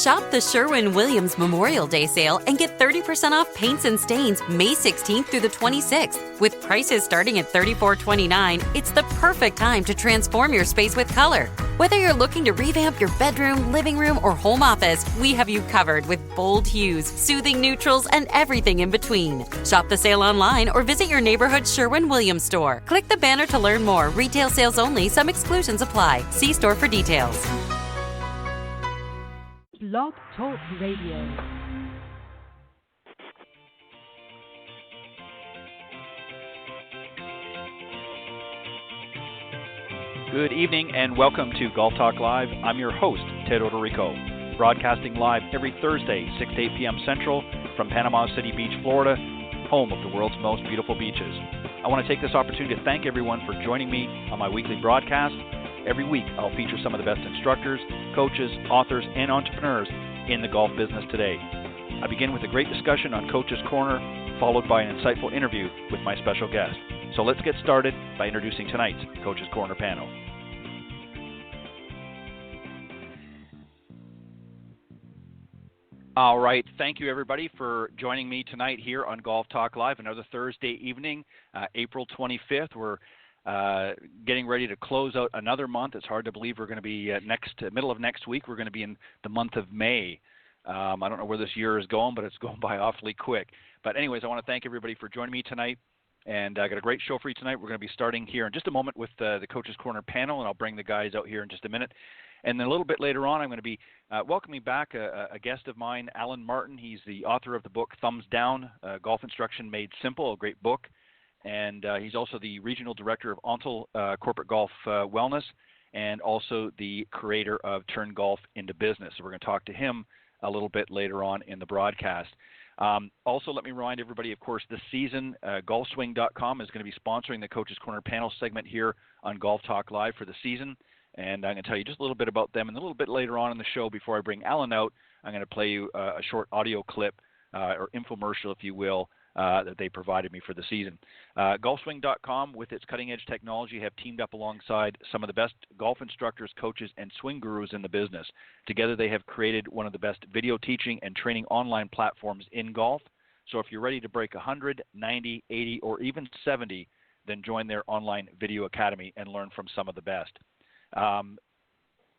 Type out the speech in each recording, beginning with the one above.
Shop the Sherwin-Williams Memorial Day sale and get 30% off paints and stains May 16th through the 26th. With prices starting at $34.29, it's the perfect time to transform your space with color. Whether you're looking to revamp your bedroom, living room, or home office, we have you covered with bold hues, soothing neutrals, and everything in between. Shop the sale online or visit your neighborhood Sherwin-Williams store. Click the banner to learn more. Retail sales only. Some exclusions apply. See store for details. Blog Talk Radio. Good evening and welcome to Golf Talk Live. I'm your host, Ted Odorico, broadcasting live every Thursday, 6 to 8 p.m. Central from Panama City Beach, Florida, home of the world's most beautiful beaches. I want to take this opportunity to thank everyone for joining me on my weekly broadcast. Every week, I'll feature some of the best instructors, coaches, authors, and entrepreneurs in the golf business today. I begin with a great discussion on Coach's Corner, followed by an insightful interview with my special guest. So let's get started by introducing tonight's Coach's Corner panel. All right, thank you everybody for joining me tonight here on Golf Talk Live, another Thursday evening, April 25th. We're getting ready to close out another month. It's hard to believe we're going to be middle of next week. We're going to be in the month of May. I don't know where this year is going, but it's going by awfully quick. But anyways, I want to thank everybody for joining me tonight. And I got a great show for you tonight. We're going to be starting here in just a moment with the Coach's Corner panel, and I'll bring the guys out here in just a minute. And then a little bit later on, I'm going to be welcoming back a guest of mine, Alan Martin. He's the author of the book Thumbs Down, Golf Instruction Made Simple, a great book. And he's also the regional director of Ontal Corporate Golf Wellness and also the creator of Turn Golf into Business. So we're going to talk to him a little bit later on in the broadcast. Also, let me remind everybody, of course, this season, golfswing.com is going to be sponsoring the Coach's Corner panel segment here on Golf Talk Live for the season. And I'm going to tell you just a little bit about them. And a little bit later on in the show, before I bring Alan out, I'm going to play you a short audio clip or infomercial, if you will, that they provided me for the season. Golfswing.com, with its cutting-edge technology, have teamed up alongside some of the best golf instructors, coaches, and swing gurus in the business. Together, they have created one of the best video teaching and training online platforms in golf. So if you're ready to break 100, 90, 80, or even 70, then join their online video academy and learn from some of the best.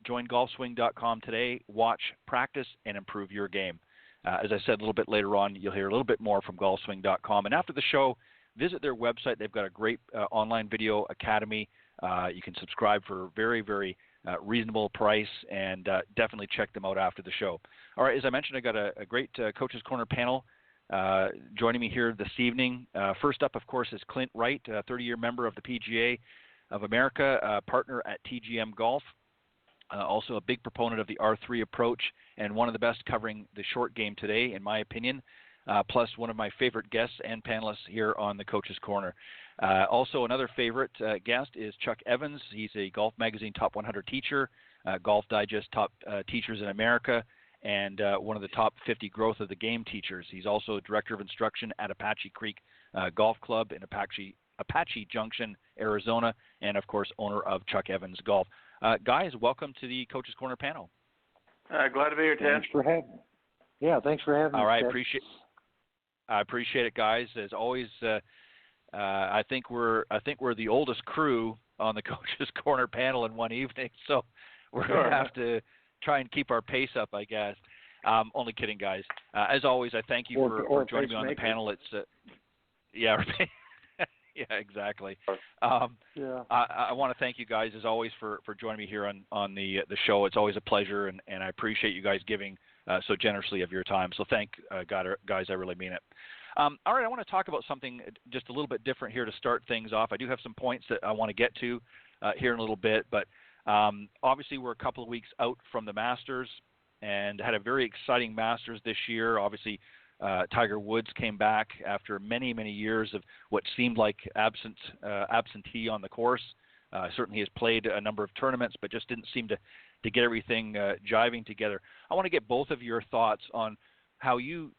Join golfswing.com today. Watch, practice, and improve your game. As I said a little bit later on, you'll hear a little bit more from golfswing.com. And after the show, visit their website. They've got a great online video academy. You can subscribe for a very, very reasonable price, and definitely check them out after the show. All right, as I mentioned, I got a great Coach's Corner panel joining me here this evening. First up, of course, is Clint Wright, a 30-year member of the PGA of America, partner at TGM Golf. Also a big proponent of the R3 approach and one of the best covering the short game today, in my opinion, plus one of my favorite guests and panelists here on the Coach's Corner. Also another favorite guest is Chuck Evans. He's a Golf Magazine Top 100 teacher, Golf Digest Top Teachers in America, and one of the top 50 Growth of the Game teachers. He's also Director of Instruction at Apache Creek Golf Club in Apache Junction, Arizona, and, of course, owner of Chuck Evans Golf. Guys, welcome to the Coach's Corner panel. Glad to be here, Ted. Thanks for having me. Yeah, thanks for having me. All right, Ted. I appreciate it, guys. As always, I think we're the oldest crew on the Coach's Corner panel in one evening, so we're going to have to try and keep our pace up, I guess. Only kidding, guys. As always, I thank you for joining me on the panel. It's yeah. Yeah, exactly. I want to thank you guys, as always, for joining me here on the show. It's always a pleasure, and I appreciate you guys giving so generously of your time. So thank guys, I really mean it. All right, I want to talk about something just a little bit different here to start things off. I do have some points that I want to get to here in a little bit, but obviously we're a couple of weeks out from the Masters and had a very exciting Masters this year. Obviously, Tiger Woods came back after many, many years of what seemed like absentee on the course. Certainly has played a number of tournaments, but just didn't seem to get everything jiving together. I want to get both of your thoughts on how you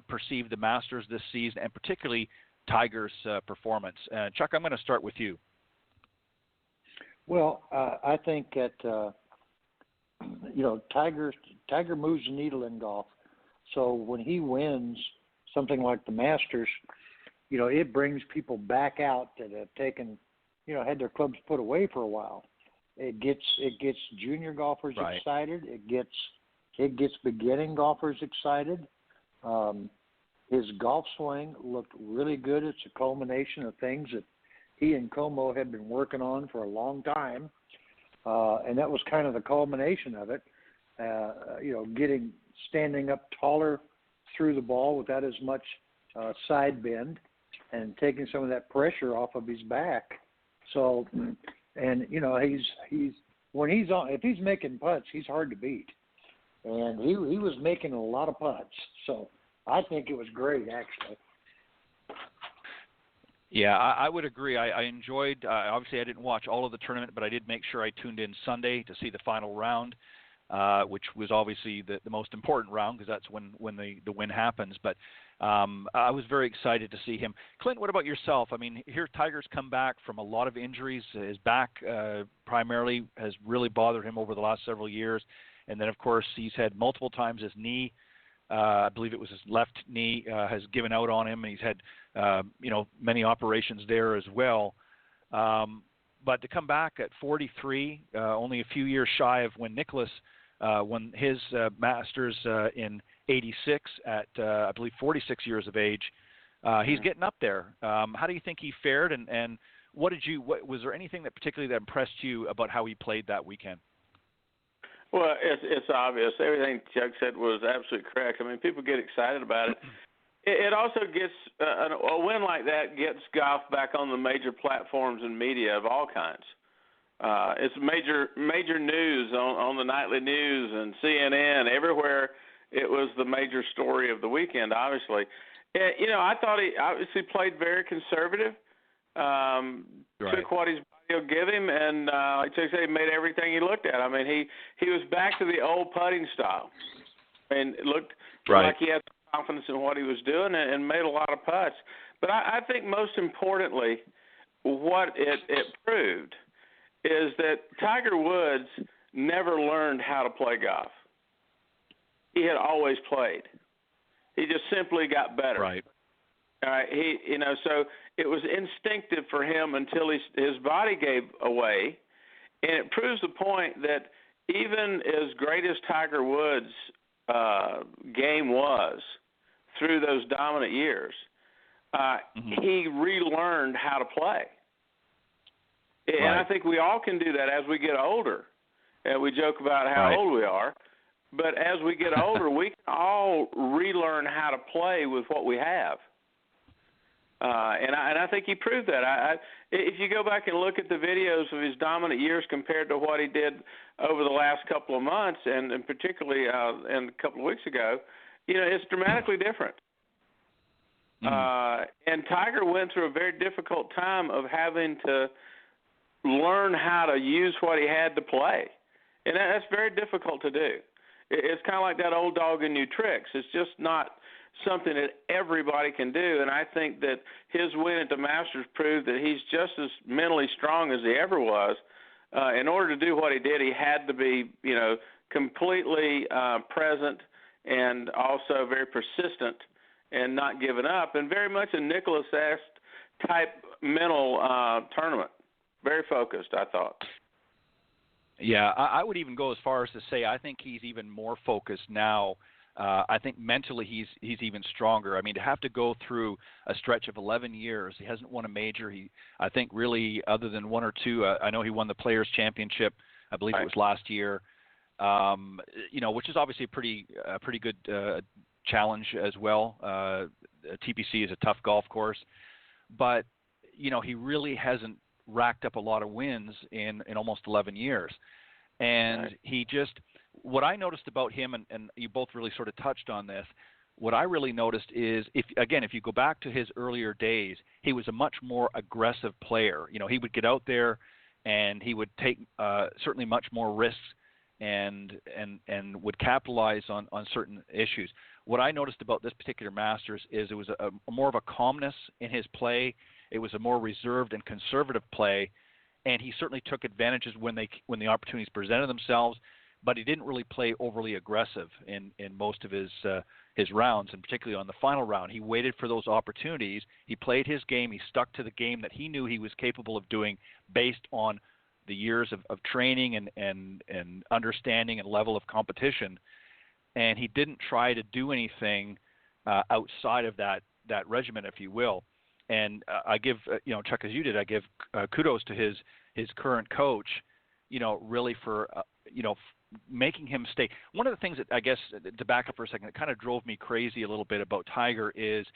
perceive the Masters this season, and particularly Tiger's performance. Chuck, I'm going to start with you. Well, I think that Tiger moves the needle in golf. So when he wins something like the Masters, it brings people back out that have taken, had their clubs put away for a while. It gets junior golfers excited. It gets beginning golfers excited. His golf swing looked really good. It's a culmination of things that he and Como had been working on for a long time. And that was kind of the culmination of it, standing up taller through the ball without as much side bend and taking some of that pressure off of his back. So, and, he's when he's on, if he's making putts, he's hard to beat. And he was making a lot of putts. So I think it was great, actually. Yeah, I would agree. I enjoyed, obviously I didn't watch all of the tournament, but I did make sure I tuned in Sunday to see the final round, which was obviously the most important round because that's when the win happens. But I was very excited to see him. Clint, what about yourself? I mean, here Tiger's come back from a lot of injuries. His back primarily has really bothered him over the last several years. And then, of course, he's had multiple times his knee. I believe it was his left knee has given out on him, and he's had many operations there as well. But to come back at 43, only a few years shy of when Nicklaus won his Masters in '86 at I believe 46 years of age, he's getting up there. How do you think he fared, and what was there anything that particularly that impressed you about how he played that weekend? Well, it's obvious. Everything Chuck said was absolutely correct. I mean, people get excited about it. It also gets a win like that gets golf back on the major platforms and media of all kinds. It's major news on the nightly news and CNN everywhere. It was the major story of the weekend. Obviously, I thought he obviously played very conservative. Took what his body will give him, and like Chuck said, he made everything he looked at. I mean, he was back to the old putting style. I mean, it looked like he had confidence in what he was doing and made a lot of putts. But I think most importantly, what it proved is that Tiger Woods never learned how to play golf. He had always played. He just simply got better. Right. All right. So it was instinctive for him until his body gave away, and it proves the point that even as great as Tiger Woods' game was through those dominant years, he relearned how to play. And I think we all can do that as we get older. And we joke about how old we are, but as we get older, we can all relearn how to play with what we have. And I think he proved that. If you go back and look at the videos of his dominant years compared to what he did over the last couple of months, and particularly and a couple of weeks ago, it's dramatically different. And Tiger went through a very difficult time of having to learn how to use what he had to play. And that's very difficult to do. It's kind of like that old dog and new tricks. It's just not something that everybody can do, and I think that his win at the Masters proved that he's just as mentally strong as he ever was. In order to do what he did, he had to be, completely present and also very persistent and not giving up, and very much a Nicklaus-esque type mental tournament. Very focused, I thought. Yeah, I would even go as far as to say I think he's even more focused now. I think mentally he's even stronger. I mean, to have to go through a stretch of 11 years, he hasn't won a major. I think really other than one or two, I know he won the Players' Championship, I believe it was last year, which is obviously a pretty good challenge as well. TPC is a tough golf course. But, he really hasn't racked up a lot of wins in almost 11 years. And he just – what I noticed about him, and you both really sort of touched on this, what I really noticed is, if you go back to his earlier days, he was a much more aggressive player. He would get out there and he would take certainly much more risks and would capitalize on certain issues. What I noticed about this particular Masters is it was a more of a calmness in his play. It was a more reserved and conservative play, and he certainly took advantages when the opportunities presented themselves. but he didn't really play overly aggressive in most of his rounds, and particularly on the final round. He waited for those opportunities. He played his game. He stuck to the game that he knew he was capable of doing based on the years of training and understanding and level of competition. And he didn't try to do anything outside of that regimen, if you will. And I give, Chuck, as you did, I give kudos to his current coach, really for, making him stay. One of the things that, I guess, to back up for a second, that kind of drove me crazy a little bit about Tiger is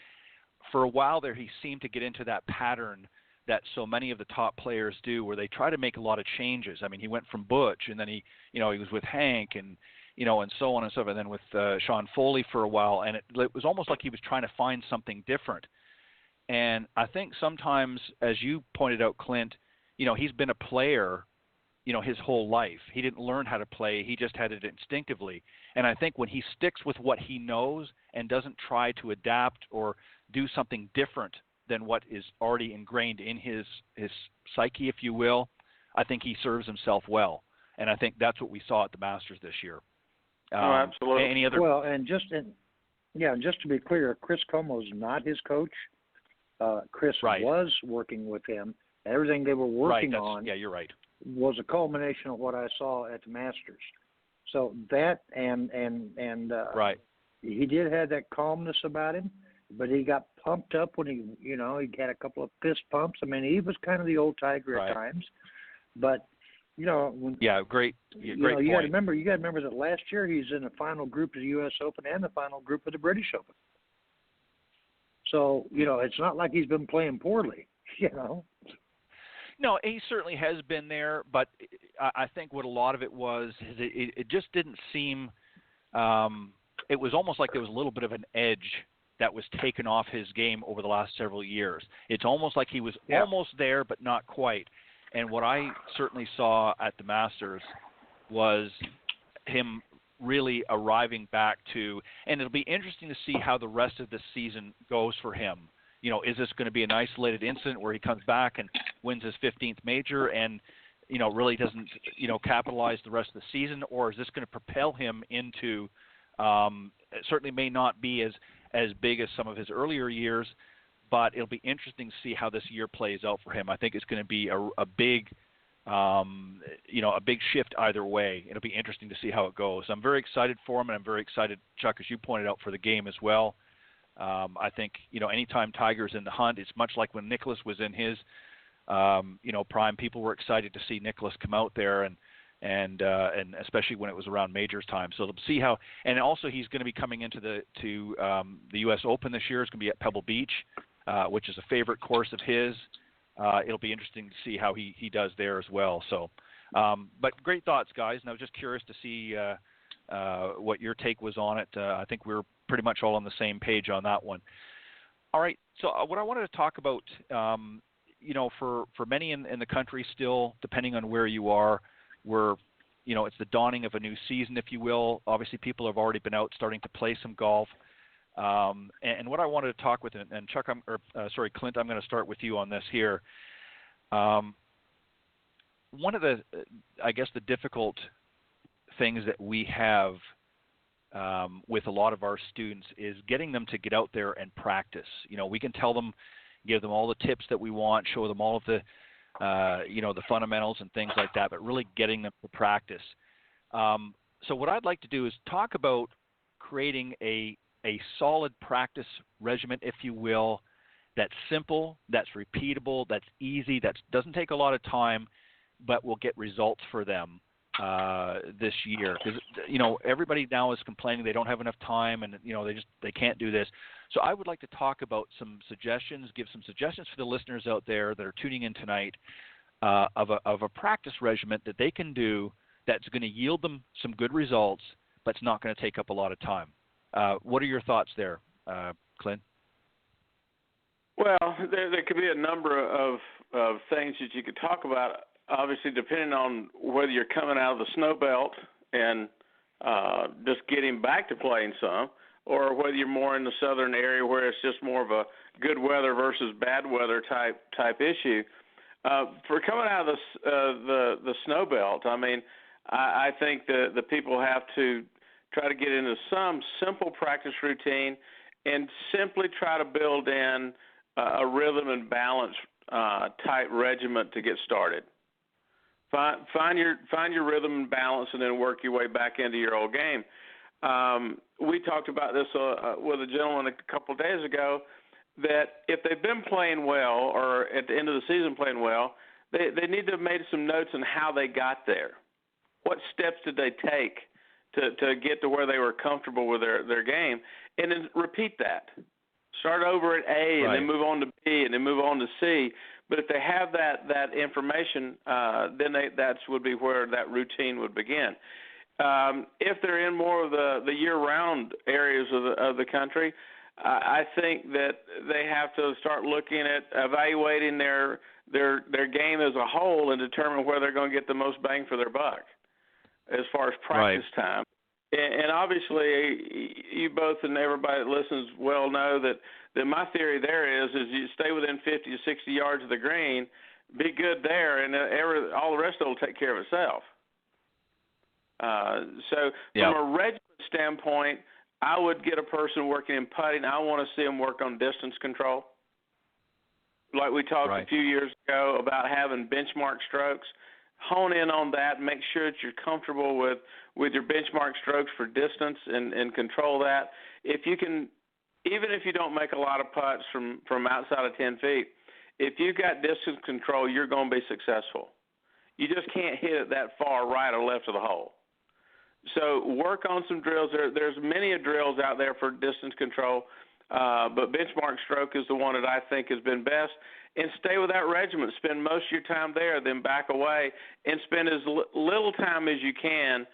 for a while there he seemed to get into that pattern that so many of the top players do, where they try to make a lot of changes. I mean, he went from Butch, and then he was with Hank, and so on and so forth, and then with Sean Foley for a while, and it was almost like he was trying to find something different. And I think sometimes, as you pointed out, Clint, he's been a player, his whole life. He didn't learn how to play. He just had it instinctively. And I think when he sticks with what he knows and doesn't try to adapt or do something different than what is already ingrained in his psyche, if you will, I think he serves himself well. And I think that's what we saw at the Masters this year. Absolutely. Any other? Well, and just to be clear, Chris Como is not his coach. Chris was working with him. Everything they were working on. Yeah, you're right. Was a culmination of what I saw at the Masters. So that and he did have that calmness about him, but he got pumped up when he had a couple of fist pumps. I mean, he was kind of the old Tiger at times, but great. You got to remember that last year he's in the final group of the U.S. Open and the final group of the British Open. So it's not like he's been playing poorly. No, he certainly has been there, but I think what a lot of it was is it just didn't seem it was almost like there was a little bit of an edge that was taken off his game over the last several years. It's almost like he was almost there, but not quite. And what I certainly saw at the Masters was him really arriving back to, and it'll be interesting to see how the rest of the season goes for him. Is this going to be an isolated incident where he comes back and wins his 15th major and, really doesn't, capitalize the rest of the season? Or is this going to propel him into, it certainly may not be as big as some of his earlier years, but it'll be interesting to see how this year plays out for him. I think it's going to be a big, a big shift either way. It'll be interesting to see how it goes. I'm very excited for him, and I'm very excited, Chuck, as you pointed out, for the game as well. I think, anytime Tiger's in the hunt, it's much like when Nicklaus was in his, prime. People were excited to see Nicklaus come out there, and especially when it was around majors time. So they'll see how. And also, he's going to be coming into the U.S. Open this year. It's going to be at Pebble Beach, which is a favorite course of his. It'll be interesting to see how he does there as well. So, but great thoughts, guys. And I was just curious to see what your take was on it. I think we're pretty much all on the same page on that one. All right. So what I wanted to talk about, for many in the country still, depending on where you are, it's the dawning of a new season, if you will. Obviously, people have already been out starting to play some golf. And what I wanted to talk with, and Chuck, Clint, I'm going to start with you on this here. One of the difficult things that we have with a lot of our students is getting them to get out there and practice. We can tell them, give them all the tips that we want, show them all of the, the fundamentals and things like that, but really getting them to practice. So what I'd like to do is talk about creating a solid practice regimen, if you will, that's simple, that's repeatable, that's easy, that doesn't take a lot of time, but will get results for them this year. Because everybody now is complaining they don't have enough time, and they can't do this. So I would like to talk about some suggestions, give some suggestions for the listeners out there that are tuning in tonight of a practice regimen that they can do that's going to yield them some good results, but it's not going to take up a lot of time. What are your thoughts there, Clint? Well, there could be a number of things that you could talk about, obviously depending on whether you're coming out of the snow belt and just getting back to playing some, or whether you're more in the southern area where it's just more of a good weather versus bad weather type issue. For coming out of the snow belt, I mean, I think the people have to try to get into some simple practice routine and simply try to build in a rhythm and balance type regiment to get started. Find your rhythm and balance, and then work your way back into your old game. We talked about this with a gentleman a couple of days ago, that if they've been playing well, or at the end of the season playing well, they need to have made some notes on how they got there. What steps did they take to get to where they were comfortable with their game, and then repeat that. Start over at A, and then move on to B, and then move on to C. But if they have that information, then that would be where that routine would begin. If they're in more of the year-round areas of the country, I think that they have to start looking at evaluating their game as a whole and determine where they're going to get the most bang for their buck as far as practice time. And obviously, you both and everybody that listens well know that my theory there is you stay within 50 to 60 yards of the green, be good there, and all the rest of it will take care of itself. So from a regiment standpoint, I would get a person working in putting. I want to see them work on distance control. Like we talked a few years ago about having benchmark strokes. Hone in on that. Make sure that you're comfortable with your benchmark strokes for distance and control that. If you can, even if you don't make a lot of putts from outside of 10 feet, if you've got distance control, you're going to be successful. You just can't hit it that far right or left of the hole. So work on some drills. There's many drills out there for distance control, but benchmark stroke is the one that I think has been best. And stay with that regiment. Spend most of your time there, then back away, and spend as little time as you can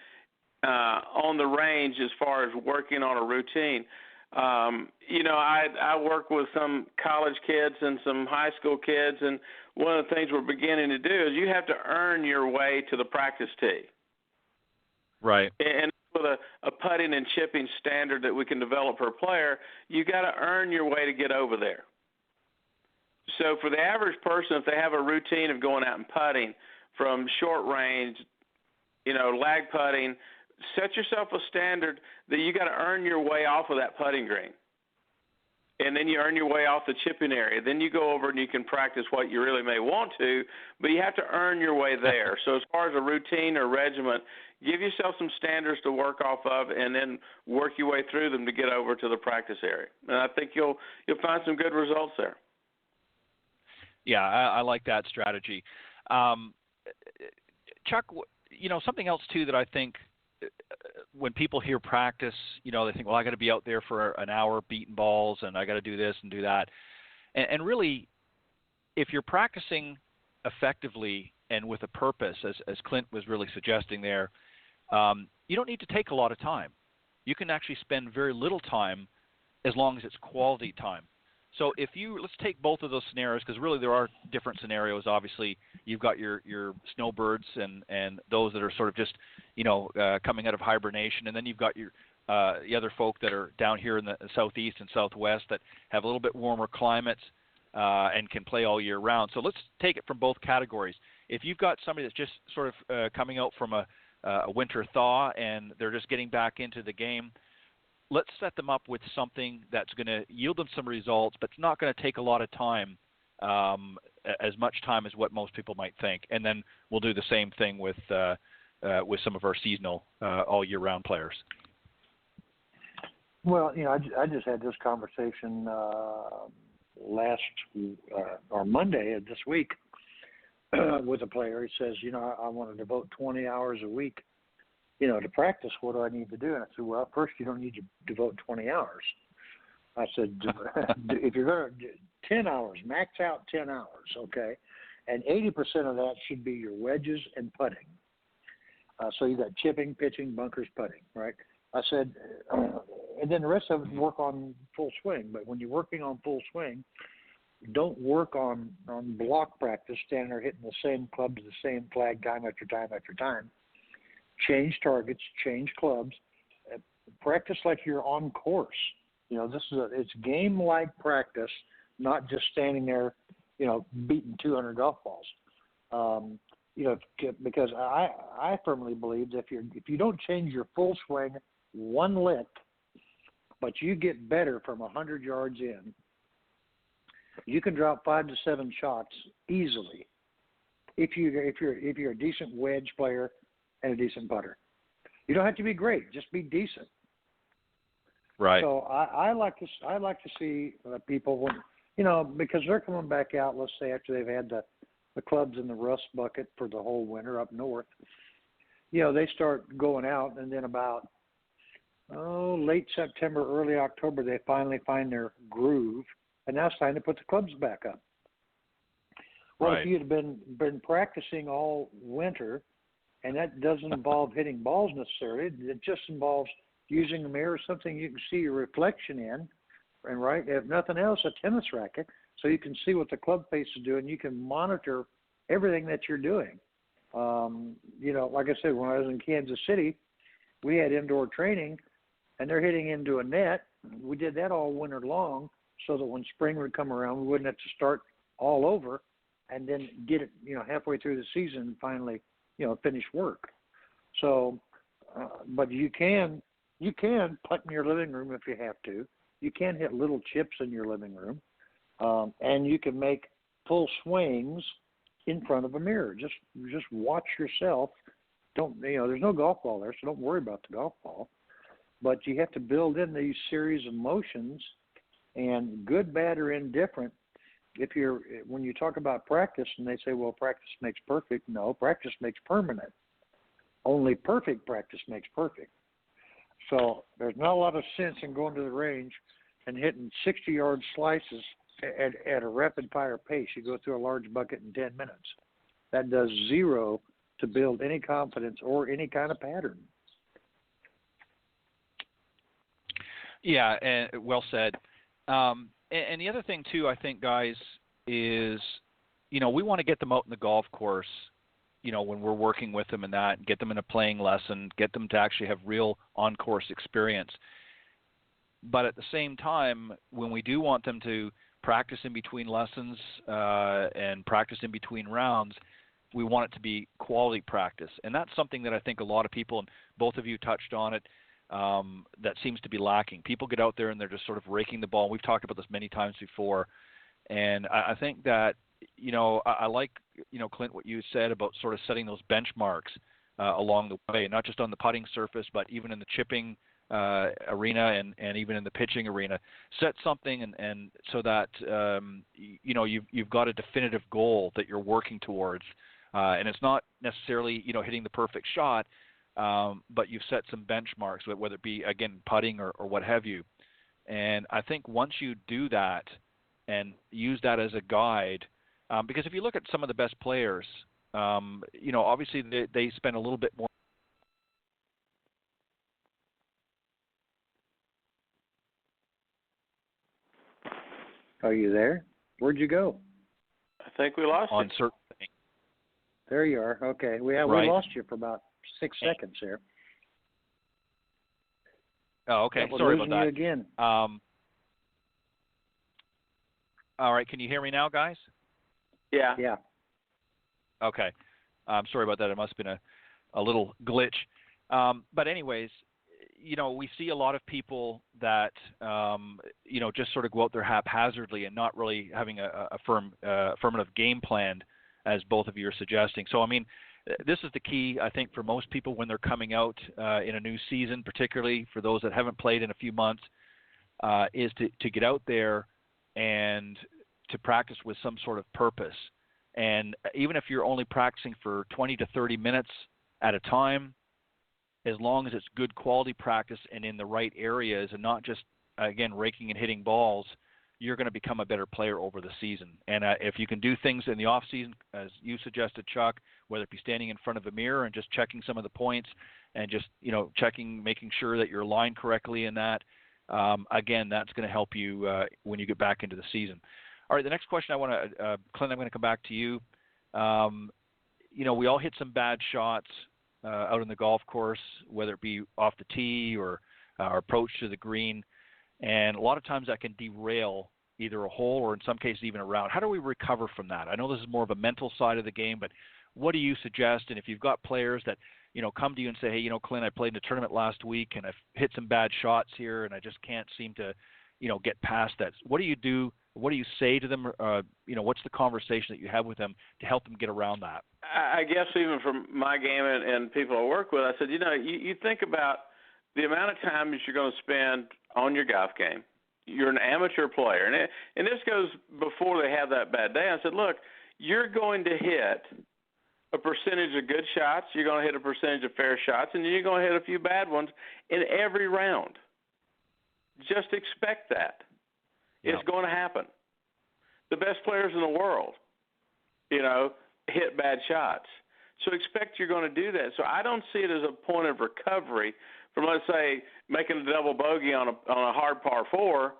on the range as far as working on a routine. I work with some college kids and some high school kids, and one of the things we're beginning to do is you have to earn your way to the practice tee. Right. And with a putting and chipping standard that we can develop for a player, you got to earn your way to get over there. So for the average person, if they have a routine of going out and putting from short range, lag putting, set yourself a standard that you got to earn your way off of that putting green. And then you earn your way off the chipping area. Then you go over and you can practice what you really may want to, but you have to earn your way there. So as far as a routine or regiment, give yourself some standards to work off of, and then work your way through them to get over to the practice area. And I think you'll find some good results there. Yeah, I like that strategy. Chuck, something else too that I think when people hear practice, they think, well, I got to be out there for an hour beating balls, and I got to do this and do that. And really, if you're practicing effectively and with a purpose, as Clint was really suggesting there, you don't need to take a lot of time. You can actually spend very little time as long as it's quality time. So let's take both of those scenarios, because really there are different scenarios. Obviously, you've got your snowbirds and those that are sort of just, coming out of hibernation. And then you've got your the other folk that are down here in the southeast and southwest that have a little bit warmer climates and can play all year round. So let's take it from both categories. If you've got somebody that's just sort of coming out from a winter thaw and they're just getting back into the game, let's set them up with something that's going to yield them some results, but it's not going to take a lot of time, as much time as what most people might think. And then we'll do the same thing with some of our seasonal, all year round players. Well, I just had this conversation Monday of this week with a player. He says, I want to devote 20 hours a week to practice. What do I need to do? And I said, well, first, you don't need to devote 20 hours. I said, if you're going to 10 hours, max out 10 hours, okay? And 80% of that should be your wedges and putting. So you got chipping, pitching, bunkers, putting, right? I said, and then the rest of it work on full swing. But when you're working on full swing, don't work on block practice, standing there hitting the same club to the same flag time after time after time. Change targets, change clubs, practice like you're on course. It's game-like practice, not just standing there, beating 200 golf balls. because I firmly believe that if you don't change your full swing one lick, but you get better from 100 yards in, you can drop 5 to 7 shots easily. If you're a decent wedge player and a decent putter, you don't have to be great; just be decent. Right. So I like to see people when because they're coming back out. Let's say after they've had the clubs in the rust bucket for the whole winter up north. They start going out, and then about late September, early October, they finally find their groove, and now it's time to put the clubs back up. Well, right. if you'd been practicing all winter, and that doesn't involve hitting balls necessarily, it just involves using a mirror, something you can see your reflection in, and right, if nothing else, a tennis racket, so you can see what the club face is doing. You can monitor everything that you're doing. Like I said, when I was in Kansas City, we had indoor training, and they're hitting into a net. We did that all winter long, so that when spring would come around, we wouldn't have to start all over and then get it, halfway through the season and finally, finish work. So, but you can putt in your living room if you have to. You can hit little chips in your living room, and you can make full swings in front of a mirror. Just watch yourself. There's no golf ball there, so don't worry about the golf ball. But you have to build in these series of motions, and good, bad, or indifferent. When you talk about practice, and they say, well, practice makes perfect. No, practice makes permanent. Only perfect practice makes perfect. So there's not a lot of sense in going to the range and hitting 60-yard slices at a rapid-fire pace. You go through a large bucket in 10 minutes. That does zero to build any confidence or any kind of pattern. Yeah, and well said. And the other thing, too, I think, guys, is, we want to get them out in the golf course, when we're working with them and that, get them in a playing lesson, get them to actually have real on-course experience. But at the same time, when we do want them to practice in between lessons and practice in between rounds, we want it to be quality practice. And that's something that I think a lot of people, and both of you touched on it, that seems to be lacking. People get out there and they're just sort of raking the ball. We've talked about this many times before. And I think that, I like, Clint, what you said about sort of setting those benchmarks along the way, not just on the putting surface, but even in the chipping arena and even in the pitching arena. Set something and so that, you've got a definitive goal that you're working towards. And it's not necessarily, hitting the perfect shot, but you've set some benchmarks, whether it be, again, putting or what have you. And I think once you do that and use that as a guide, because if you look at some of the best players, obviously they spend a little bit more. Are you there? Where'd you go? I think we lost on you. certain things. There you are. Okay. We Right. lost you for about 6 seconds there. Oh, okay. We're Sorry about losing that. you again. All right. Can you hear me now, guys? Yeah. Yeah. Okay. I'm sorry about that. It must have been a little glitch. But anyways, we see a lot of people that, just sort of go out there haphazardly and not really having a affirmative game plan, as both of you are suggesting. So, I mean, this is the key, I think, for most people when they're coming out in a new season, particularly for those that haven't played in a few months, is to get out there and to practice with some sort of purpose. And even if you're only practicing for 20 to 30 minutes at a time, as long as it's good quality practice and in the right areas and not just, again, raking and hitting balls, you're going to become a better player over the season. And if you can do things in the off season, as you suggested, Chuck, whether it be standing in front of a mirror and just checking some of the points and just, checking, making sure that you're aligned correctly in that, again, that's going to help you when you get back into the season. All right, the next question I want to, Clint, I'm going to come back to you. We all hit some bad shots out on the golf course, whether it be off the tee or our approach to the green. And a lot of times that can derail either a hole or in some cases even a round. How do we recover from that? I know this is more of a mental side of the game, but what do you suggest? And if you've got players that, come to you and say, hey, Clint, I played in a tournament last week and I've hit some bad shots here and I just can't seem to, get past that. What do you do? What do you say to them? What's the conversation that you have with them to help them get around that? I guess even from my game and people I work with, I said, you think about the amount of time that you're going to spend on your golf game. You're an amateur player. And this goes before they have that bad day. I said, look, you're going to hit a percentage of good shots. You're going to hit a percentage of fair shots. And you're going to hit a few bad ones in every round. Just expect that. Yeah. It's going to happen. The best players in the world, hit bad shots. So expect you're going to do that. So I don't see it as a point of recovery from, let's say, making a double bogey on a hard par 4.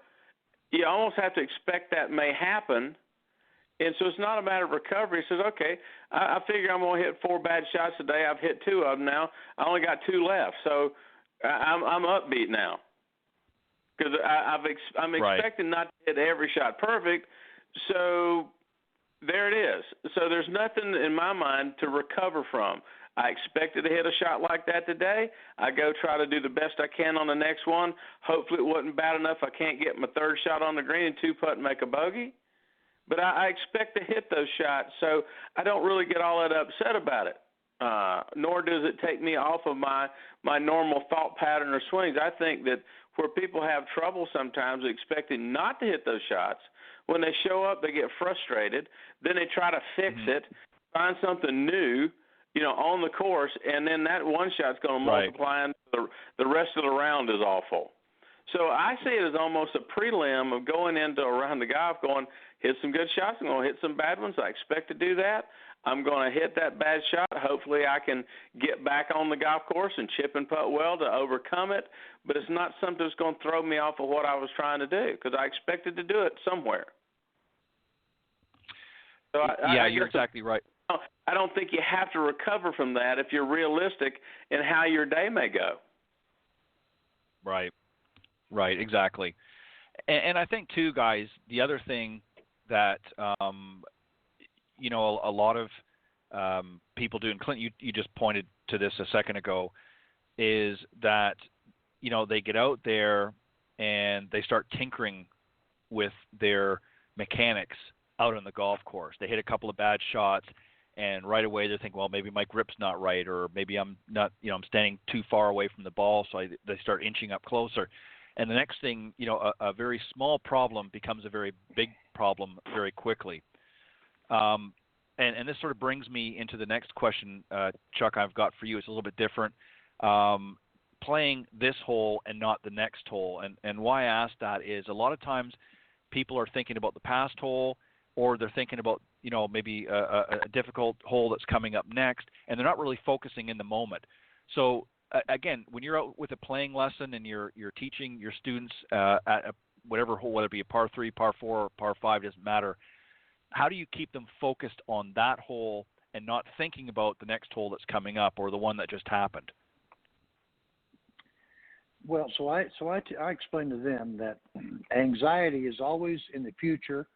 You almost have to expect that may happen. And so it's not a matter of recovery. It says, okay, I figure I'm going to hit 4 bad shots today. I've hit 2 of them now. I only got 2 left. So I'm upbeat now. Because I'm expecting not to hit every shot perfect. So there it is. So there's nothing in my mind to recover from. I expected to hit a shot like that today. I go try to do the best I can on the next one. Hopefully it wasn't bad enough I can't get my 3rd shot on the green and 2-putt and make a bogey. But I expect to hit those shots, so I don't really get all that upset about it. Nor does it take me off of my normal thought pattern or swings. I think that where people have trouble sometimes expecting not to hit those shots, when they show up, they get frustrated. Then they try to fix it, find something new, on the course, and then that one shot's going to multiply, and the rest of the round is awful. So I see it as almost a prelim of going into a round of golf, going, hit some good shots, I'm going to hit some bad ones. I expect to do that. I'm going to hit that bad shot. Hopefully I can get back on the golf course and chip and putt well to overcome it, but it's not something that's going to throw me off of what I was trying to do because I expected to do it somewhere. So you're exactly right. I don't think you have to recover from that if you're realistic in how your day may go. Right, exactly. And I think, too, guys, the other thing that, a lot of people do, and Clint, you just pointed to this a second ago, is that, they get out there and they start tinkering with their mechanics out on the golf course. They hit a couple of bad shots, and right away they're thinking, well, maybe my grip's not right, or maybe I'm not, I'm standing too far away from the ball, so they start inching up closer. And the next thing, a very small problem becomes a very big problem very quickly. And this sort of brings me into the next question, Chuck, I've got for you. It's a little bit different. Playing this hole and not the next hole. And why I ask that is a lot of times people are thinking about the past hole, or they're thinking about, maybe a difficult hole that's coming up next, and they're not really focusing in the moment. So, again, when you're out with a playing lesson and you're teaching your students at whatever hole, whether it be a par 3, par 4, or par 5, doesn't matter, how do you keep them focused on that hole and not thinking about the next hole that's coming up or the one that just happened? Well, so I explain to them that anxiety is always in the future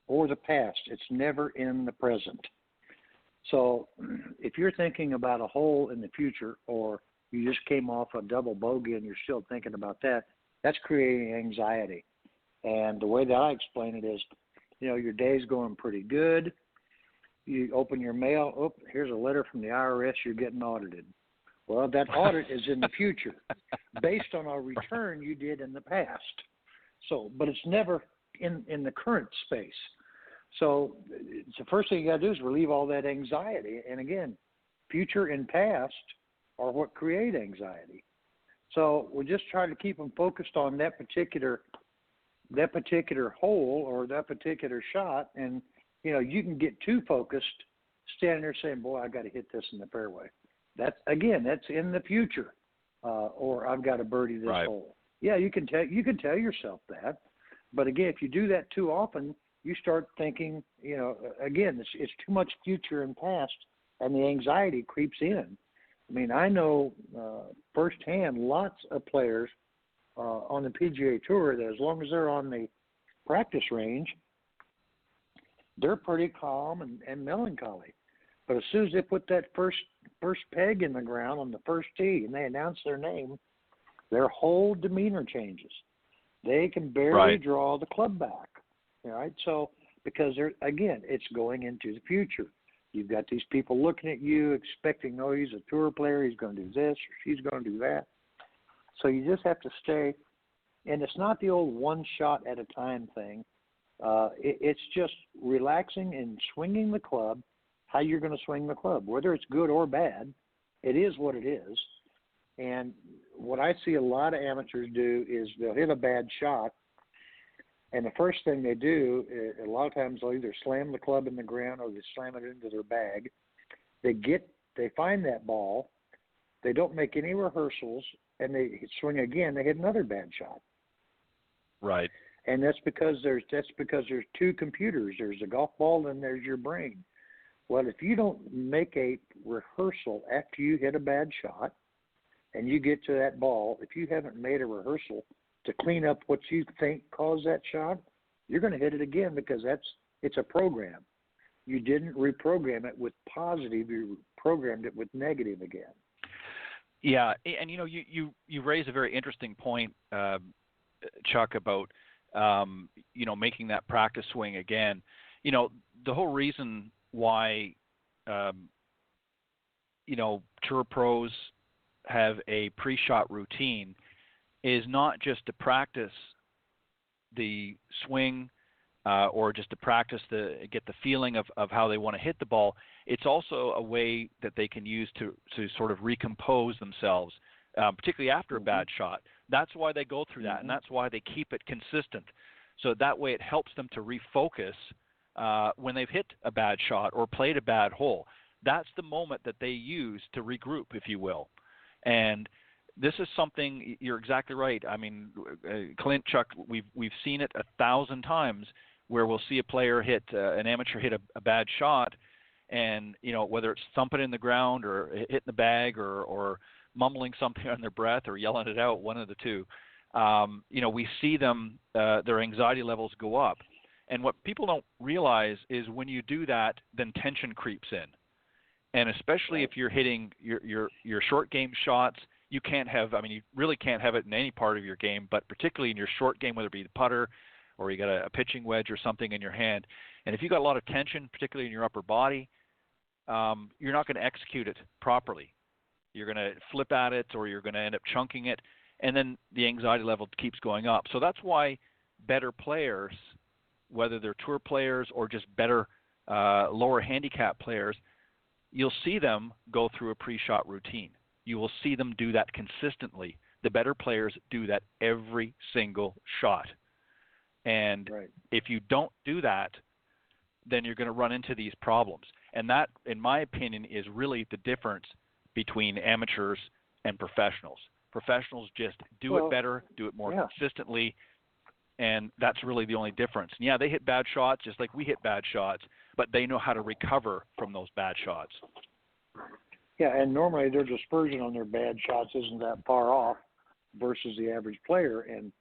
or the past. It's never in the present. So if you're thinking about a hole in the future, or you just came off a double bogey and you're still thinking about that, that's creating anxiety. And the way that I explain it is, your day's going pretty good. You open your mail. Oh, here's a letter from the IRS. You're getting audited. Well, that audit is in the future based on a return you did in the past. So, but it's never in the current space. So the first thing you got to do is relieve all that anxiety. And again, future and past are what create anxiety. So we just try to keep them focused on that particular hole or that particular shot. And, you can get too focused standing there saying, boy, I got to hit this in the fairway. That's in the future. Or I've got to birdie this hole. Yeah, you can tell yourself that. But again, if you do that too often, you start thinking, again, it's too much future and past, and the anxiety creeps in. I mean, I know firsthand lots of players on the PGA Tour that as long as they're on the practice range, they're pretty calm and melancholy. But as soon as they put that first peg in the ground on the first tee and they announce their name, their whole demeanor changes. They can barely draw the club back. All right, so because it's going into the future. You've got these people looking at you, expecting, oh, he's a tour player, he's going to do this or she's going to do that. So you just have to stay, and it's not the old one shot at a time thing. It's just relaxing and swinging the club, how you're going to swing the club. Whether it's good or bad, it is what it is. And what I see a lot of amateurs do is they'll hit a bad shot, and the first thing they do, a lot of times they'll either slam the club in the ground or they slam it into their bag. They find that ball, they don't make any rehearsals, and they swing again, they hit another bad shot. Right. And that's because there's two computers. There's a golf ball and there's your brain. Well, if you don't make a rehearsal after you hit a bad shot and you get to that ball, if you haven't made a rehearsal to clean up what you think caused that shot, you're going to hit it again because it's a program. You didn't reprogram it with positive, you programmed it with negative again. Yeah, and you raise a very interesting point, Chuck, about making that practice swing again. The whole reason why tour pros have a pre-shot routine is not just to practice the swing or just to practice get the feeling of how they want to hit the ball. It's also a way that they can use to sort of recompose themselves, particularly after a bad shot. That's why they go through that, and that's why they keep it consistent. So that way it helps them to refocus when they've hit a bad shot or played a bad hole. That's the moment that they use to regroup, if you will. And this is something, you're exactly right. I mean, Clint, Chuck, we've seen it 1,000 times where we'll see a player an amateur hit a bad shot, and whether it's thumping in the ground or hitting the bag or mumbling something on their breath or yelling it out, one of the two, we see them, their anxiety levels go up. And what people don't realize is when you do that, then tension creeps in. And especially if you're hitting your short game shots, you really can't have it in any part of your game, but particularly in your short game, whether it be the putter or you got a pitching wedge or something in your hand. And if you got a lot of tension, particularly in your upper body, you're not going to execute it properly. You're going to flip at it, or you're going to end up chunking it, and then the anxiety level keeps going up. So that's why better players, whether they're tour players or just better lower handicap players, you'll see them go through a pre-shot routine. You will see them do that consistently. The better players do that every single shot. And if you don't do that, then you're going to run into these problems. And that, in my opinion, is really the difference between amateurs and professionals. Professionals just do it better, do it more consistently, and that's really the only difference. And yeah, they hit bad shots just like we hit bad shots, but they know how to recover from those bad shots. Yeah, and normally their dispersion on their bad shots isn't that far off versus the average player. And,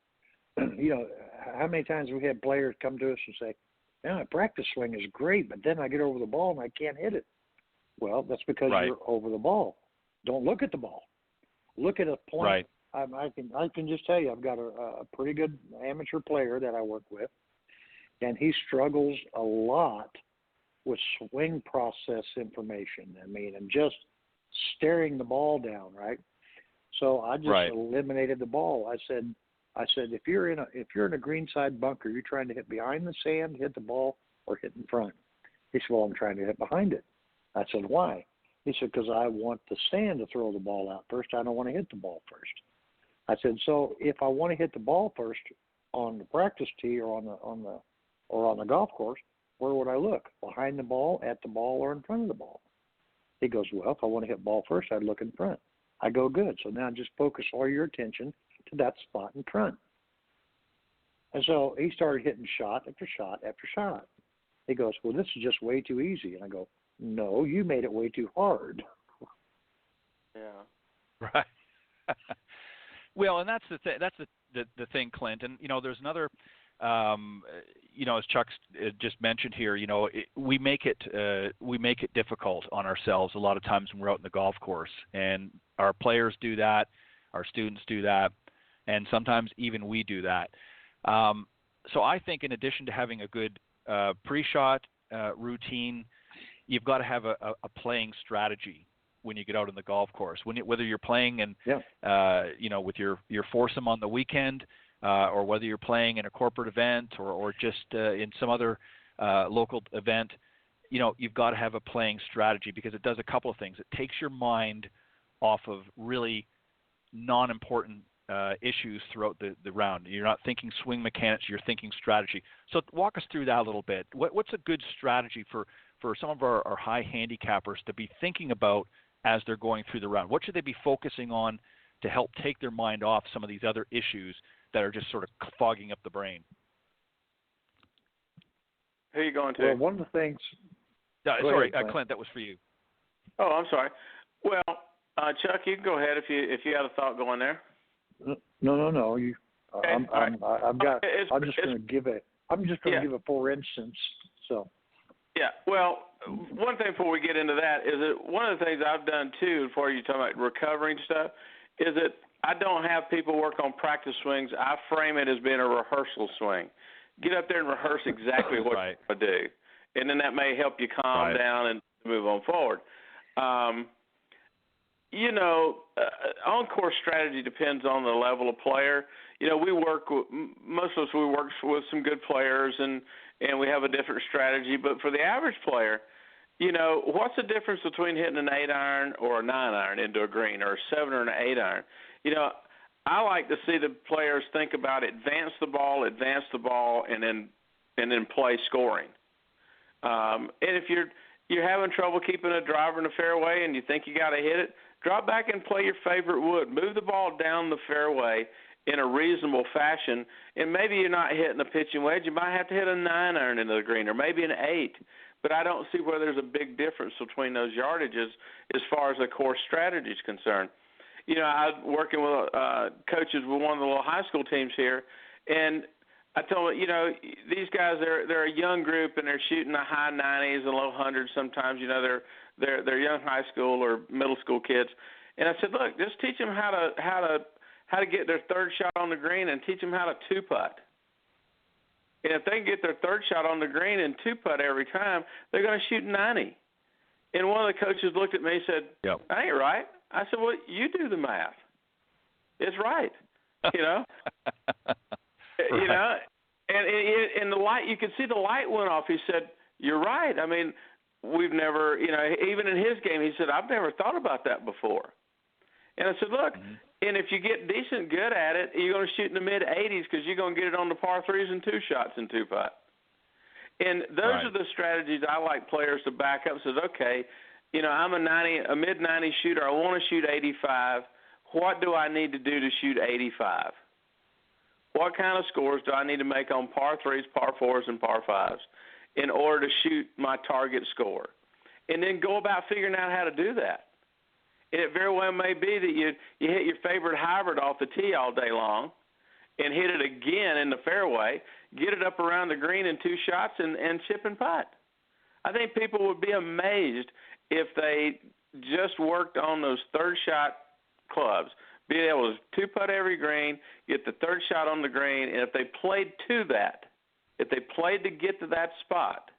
how many times we had players come to us and say, man, my practice swing is great, but then I get over the ball and I can't hit it. Well, that's because you're over the ball. Don't look at the ball. Look at a point. Right. I can just tell you, I've got a pretty good amateur player that I work with, and he struggles a lot with swing process information. And just staring the ball down, right? So I just eliminated the ball. I said, if you're in a greenside bunker, you're trying to hit behind the sand, hit the ball, or hit in front. He said, well, I'm trying to hit behind it. I said, why? He said, because I want the sand to throw the ball out first. I don't want to hit the ball first. I said, so if I want to hit the ball first on the practice tee or on the golf course, where would I look? Behind the ball, at the ball, or in front of the ball? He goes, well, if I want to hit ball first, I'd look in front. I go, good. So now just focus all your attention to that spot in front. And so he started hitting shot after shot after shot. He goes, well, this is just way too easy. And I go, no, you made it way too hard. Yeah. Right. Well, and that's the thing. That's the thing, Clint. And there's another as Chuck just mentioned here, we make it difficult on ourselves a lot of times when we're out in the golf course, and our players do that, our students do that, and sometimes even we do that. So I think in addition to having a good pre-shot routine, you've got to have a playing strategy when you get out on the golf course. Whether you're playing with your foursome on the weekend, or whether you're playing in a corporate event or just in some other local event, you've got to have a playing strategy, because it does a couple of things. It takes your mind off of really non-important issues throughout the round. You're not thinking swing mechanics, you're thinking strategy. So walk us through that a little bit. What's a good strategy for some of our high handicappers to be thinking about as they're going through the round? What should they be focusing on to help take their mind off some of these other issues that are just sort of fogging up the brain? Who are you going to? Well, one of the things. Sorry, ahead, Clint, that was for you. Oh, I'm sorry. Well, Chuck, you can go ahead if you had a thought going there. No. You. Okay, I'm just going to give a for instance. So. Yeah. Well, one thing before we get into that is that one of the things I've done too, before you talk about recovering stuff, is that I don't have people work on practice swings. I frame it as being a rehearsal swing. Get up there and rehearse exactly what right. you want to do, and then that may help you calm down and move on forward. On-course strategy depends on the level of player. Most of us work with some good players, and we have a different strategy. But for the average player, what's the difference between hitting an 8-iron or a 9-iron into a green, or a 7 or an 8-iron? I like to see the players think about advance the ball, and then play scoring. And if you're having trouble keeping a driver in the fairway and you think you got to hit it, drop back and play your favorite wood. Move the ball down the fairway in a reasonable fashion, and maybe you're not hitting a pitching wedge. You might have to hit a 9-iron into the green, or maybe an 8. But I don't see where there's a big difference between those yardages as far as the course strategy is concerned. I'm working with coaches with one of the little high school teams here, and I told them, these guys, they're a young group, and they're shooting the high 90s and low 100s sometimes. They're young high school or middle school kids, and I said, look, just teach them how to get their third shot on the green, and teach them how to two-putt. And if they can get their third shot on the green and two-putt every time, they're going to shoot 90. And one of the coaches looked at me and said, Yep. That ain't right. I said, well, you do the math. It's right. And the light, you could see the light went off. He said, you're right. I mean, we've never, even in his game, he said, I've never thought about that before. And I said, look, and if you get decent good at it, you're going to shoot in the mid-80s because you're going to get it on the par threes and 2 shots and 2-putt. And those are the strategies I like players to back up. Says, okay, I'm a mid-90 shooter. I want to shoot 85. What do I need to do to shoot 85? What kind of scores do I need to make on par threes, par fours, and par fives in order to shoot my target score? And then go about figuring out how to do that. And it very well may be that you hit your favorite hybrid off the tee all day long and hit it again in the fairway, get it up around the green in 2 shots, and chip and putt. I think people would be amazed if they just worked on those third shot clubs, being able to 2-putt every green, get the third shot on the green, and if they played to that, if they played to get to that spot,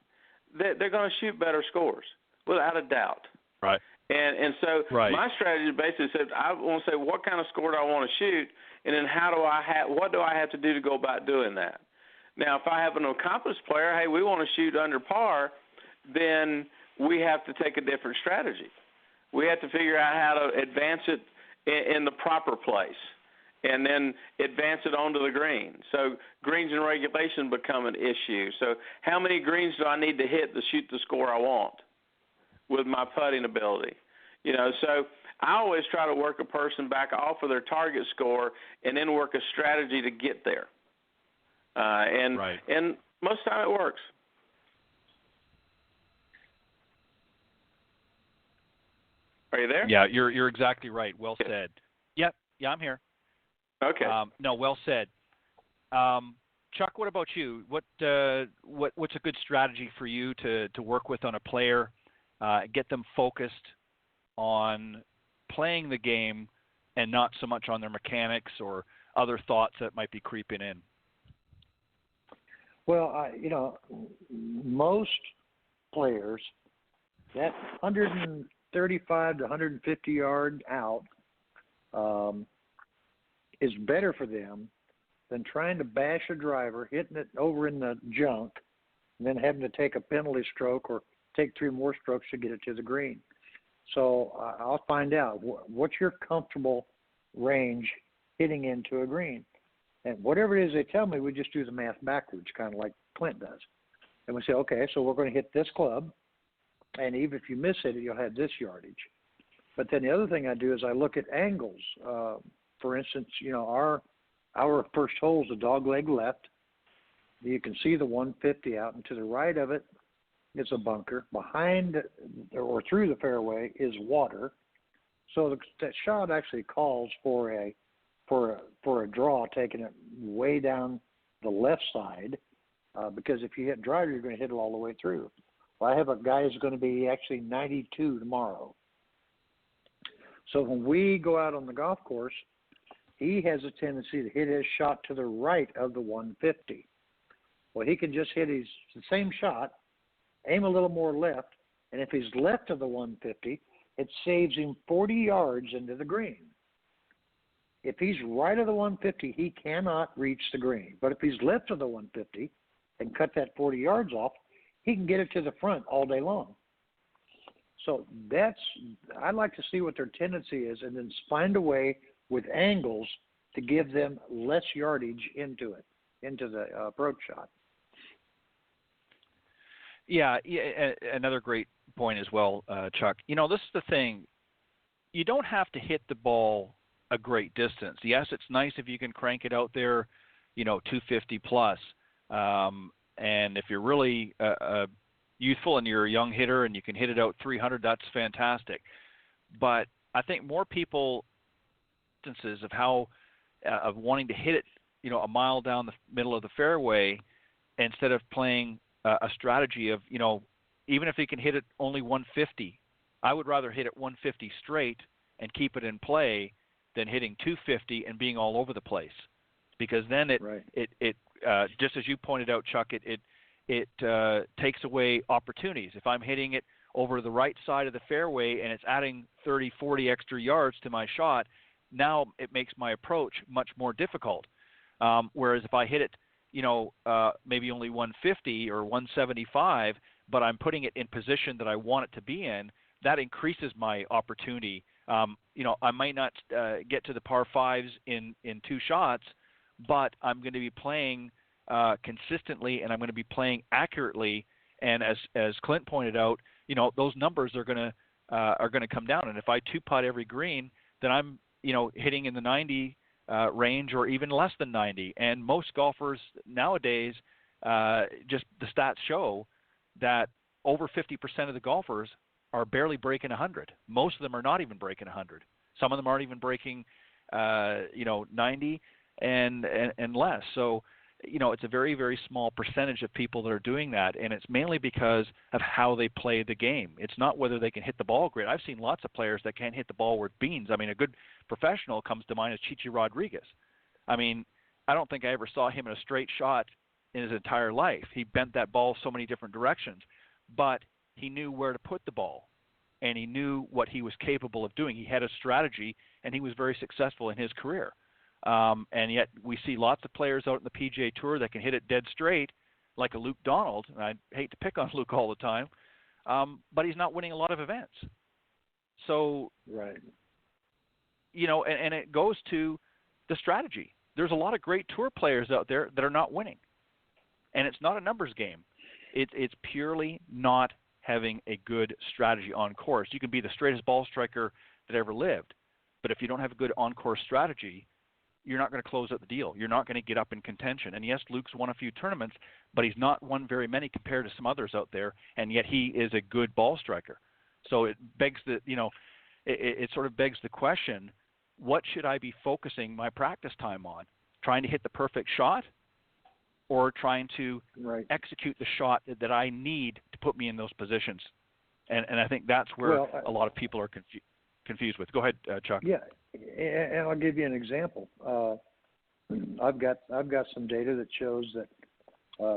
they're going to shoot better scores, without a doubt. Right. And so my strategy basically said, I want to say, what kind of score do I want to shoot, and then what do I have to do to go about doing that? Now, if I have an accomplished player, hey, we want to shoot under par, then we have to take a different strategy. We have to figure out how to advance it in the proper place and then advance it onto the green. So greens in regulation become an issue. So how many greens do I need to hit to shoot the score I want with my putting ability? So I always try to work a person back off of their target score and then work a strategy to get there. And most of the time it works. Are you there? Yeah, you're exactly right. Well said. Yep. Yeah, I'm here. Okay. No, well said. Chuck, what about you? What's a good strategy for you to work with on a player, get them focused on playing the game and not so much on their mechanics or other thoughts that might be creeping in? Well, most players, that 135 to 150 yard out is better for them than trying to bash a driver, hitting it over in the junk, and then having to take a penalty stroke or take 3 more strokes to get it to the green. So I'll find out what's your comfortable range hitting into a green. And whatever it is they tell me, we just do the math backwards, kind of like Clint does. And we say, okay, so we're going to hit this club, and even if you miss it, you'll have this yardage. But then the other thing I do is I look at angles. For instance, our first hole is a dog leg left. You can see the 150 out, and to the right of it is a bunker. Behind or through the fairway is water. So that shot actually calls for a draw, taking it way down the left side, because if you hit driver, you're going to hit it all the way through. Well, I have a guy who's going to be actually 92 tomorrow. So when we go out on the golf course, he has a tendency to hit his shot to the right of the 150. Well, he can just hit the same shot, aim a little more left, and if he's left of the 150, it saves him 40 yards into the green. If he's right of the 150, he cannot reach the green. But if he's left of the 150 and cut that 40 yards off, he can get it to the front all day long. So I'd like to see what their tendency is and then find a way with angles to give them less yardage into the approach shot. Yeah, another great point as well, Chuck. This is the thing. You don't have to hit the ball a great distance. Yes, it's nice if you can crank it out there, 250 plus. And if you're really youthful and you're a young hitter and you can hit it out 300, that's fantastic. But I think more people instances of wanting to hit it, a mile down the middle of the fairway instead of playing a strategy of, even if he can hit it only 150, I would rather hit it 150 straight and keep it in play than hitting 250 and being all over the place, because then it just as you pointed out, Chuck, it takes away opportunities. If I'm hitting it over the right side of the fairway and it's adding 30, 40 extra yards to my shot, now it makes my approach much more difficult. Whereas if I hit it, maybe only 150 or 175, but I'm putting it in position that I want it to be in, that increases my opportunity. I might not get to the par fives in 2 shots, but I'm going to be playing consistently and I'm going to be playing accurately. And as Clint pointed out, those numbers are going to come down. And if I 2-putt every green, then I'm hitting in the 90 range or even less than 90. And most golfers nowadays, just the stats show that over 50% of the golfers are barely breaking 100. Most of them are not even breaking 100. Some of them aren't even breaking, 90 and less. So, it's a very, very small percentage of people that are doing that, and it's mainly because of how they play the game. It's not whether they can hit the ball great. I've seen lots of players that can't hit the ball worth beans. I mean, a good professional comes to mind as Chichi Rodriguez. I mean, I don't think I ever saw him in a straight shot in his entire life. He bent that ball so many different directions, but he knew where to put the ball, and he knew what he was capable of doing. He had a strategy, and he was very successful in his career. And yet we see lots of players out in the PGA Tour that can hit it dead straight, like a Luke Donald. And I hate to pick on Luke all the time, but he's not winning a lot of events. So, right. And it goes to the strategy. There's a lot of great tour players out there that are not winning, and it's not a numbers game. It's purely not having a good strategy on course. You can be the straightest ball striker that ever lived, but if you don't have a good on-course strategy, you're not going to close out the deal. You're not going to get up in contention. And yes, Luke's won a few tournaments, but he's not won very many compared to some others out there, and yet he is a good ball striker. So it begs it sort of begs the question, what should I be focusing my practice time on? Trying to hit the perfect shot? or trying to Right. execute the shot that I need to put me in those positions. And I think that's where a lot of people are confused with. Go ahead, Chuck. Yeah, and I'll give you an example. I've got some data that shows that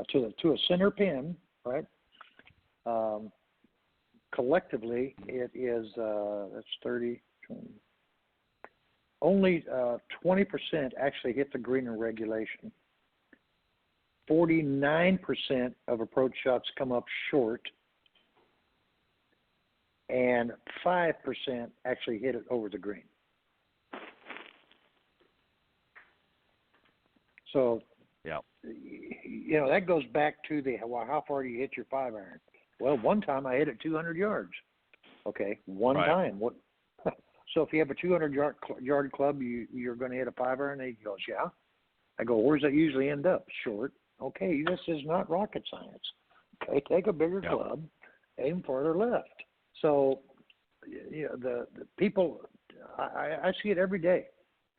to a center pin, right? Collectively, it is that's 30. 20, only 20% actually hit the green in regulation. 49% of approach shots come up short, and 5% actually hit it over the green. So, yeah, that goes back to how far do you hit your 5-iron? Well, one time I hit it 200 yards. Okay, one time. What? So if you have a 200-yard club, you're going to hit a 5-iron? And he goes, yeah. I go, where's that usually end up? Short. Okay, this is not rocket science. Okay, take a bigger club, aim farther left. So, the people, I see it every day.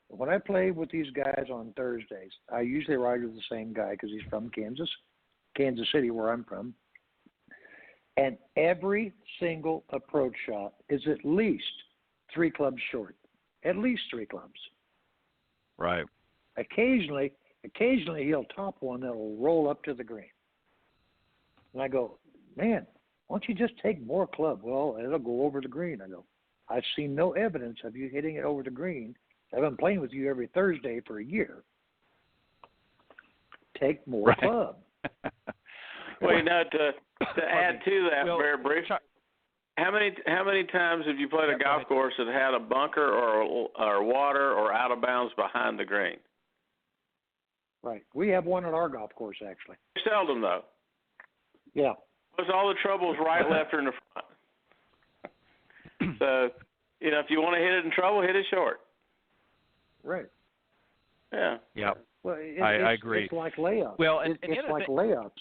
When I play with these guys on Thursdays, I usually ride with the same guy because he's from Kansas City, where I'm from. And every single approach shot is at least 3 clubs short, at least 3 clubs. Right. Occasionally he'll top one that'll roll up to the green. And I go, man, why don't you just take more club? Well, it'll go over the green. I go, I've seen no evidence of you hitting it over the green. I've been playing with you every Thursday for a year. Take more club. Well, to add to that, very brief, how many times have you played a golf course that had a bunker or water or out of bounds behind the green? Right. We have one at our golf course, actually. Seldom, though. Yeah. Because all the trouble is right, left, or in the front. So, if you want to hit it in trouble, hit it short. Right. Yeah. Yeah. Well, I agree. It's like layups. Well, it's like layups.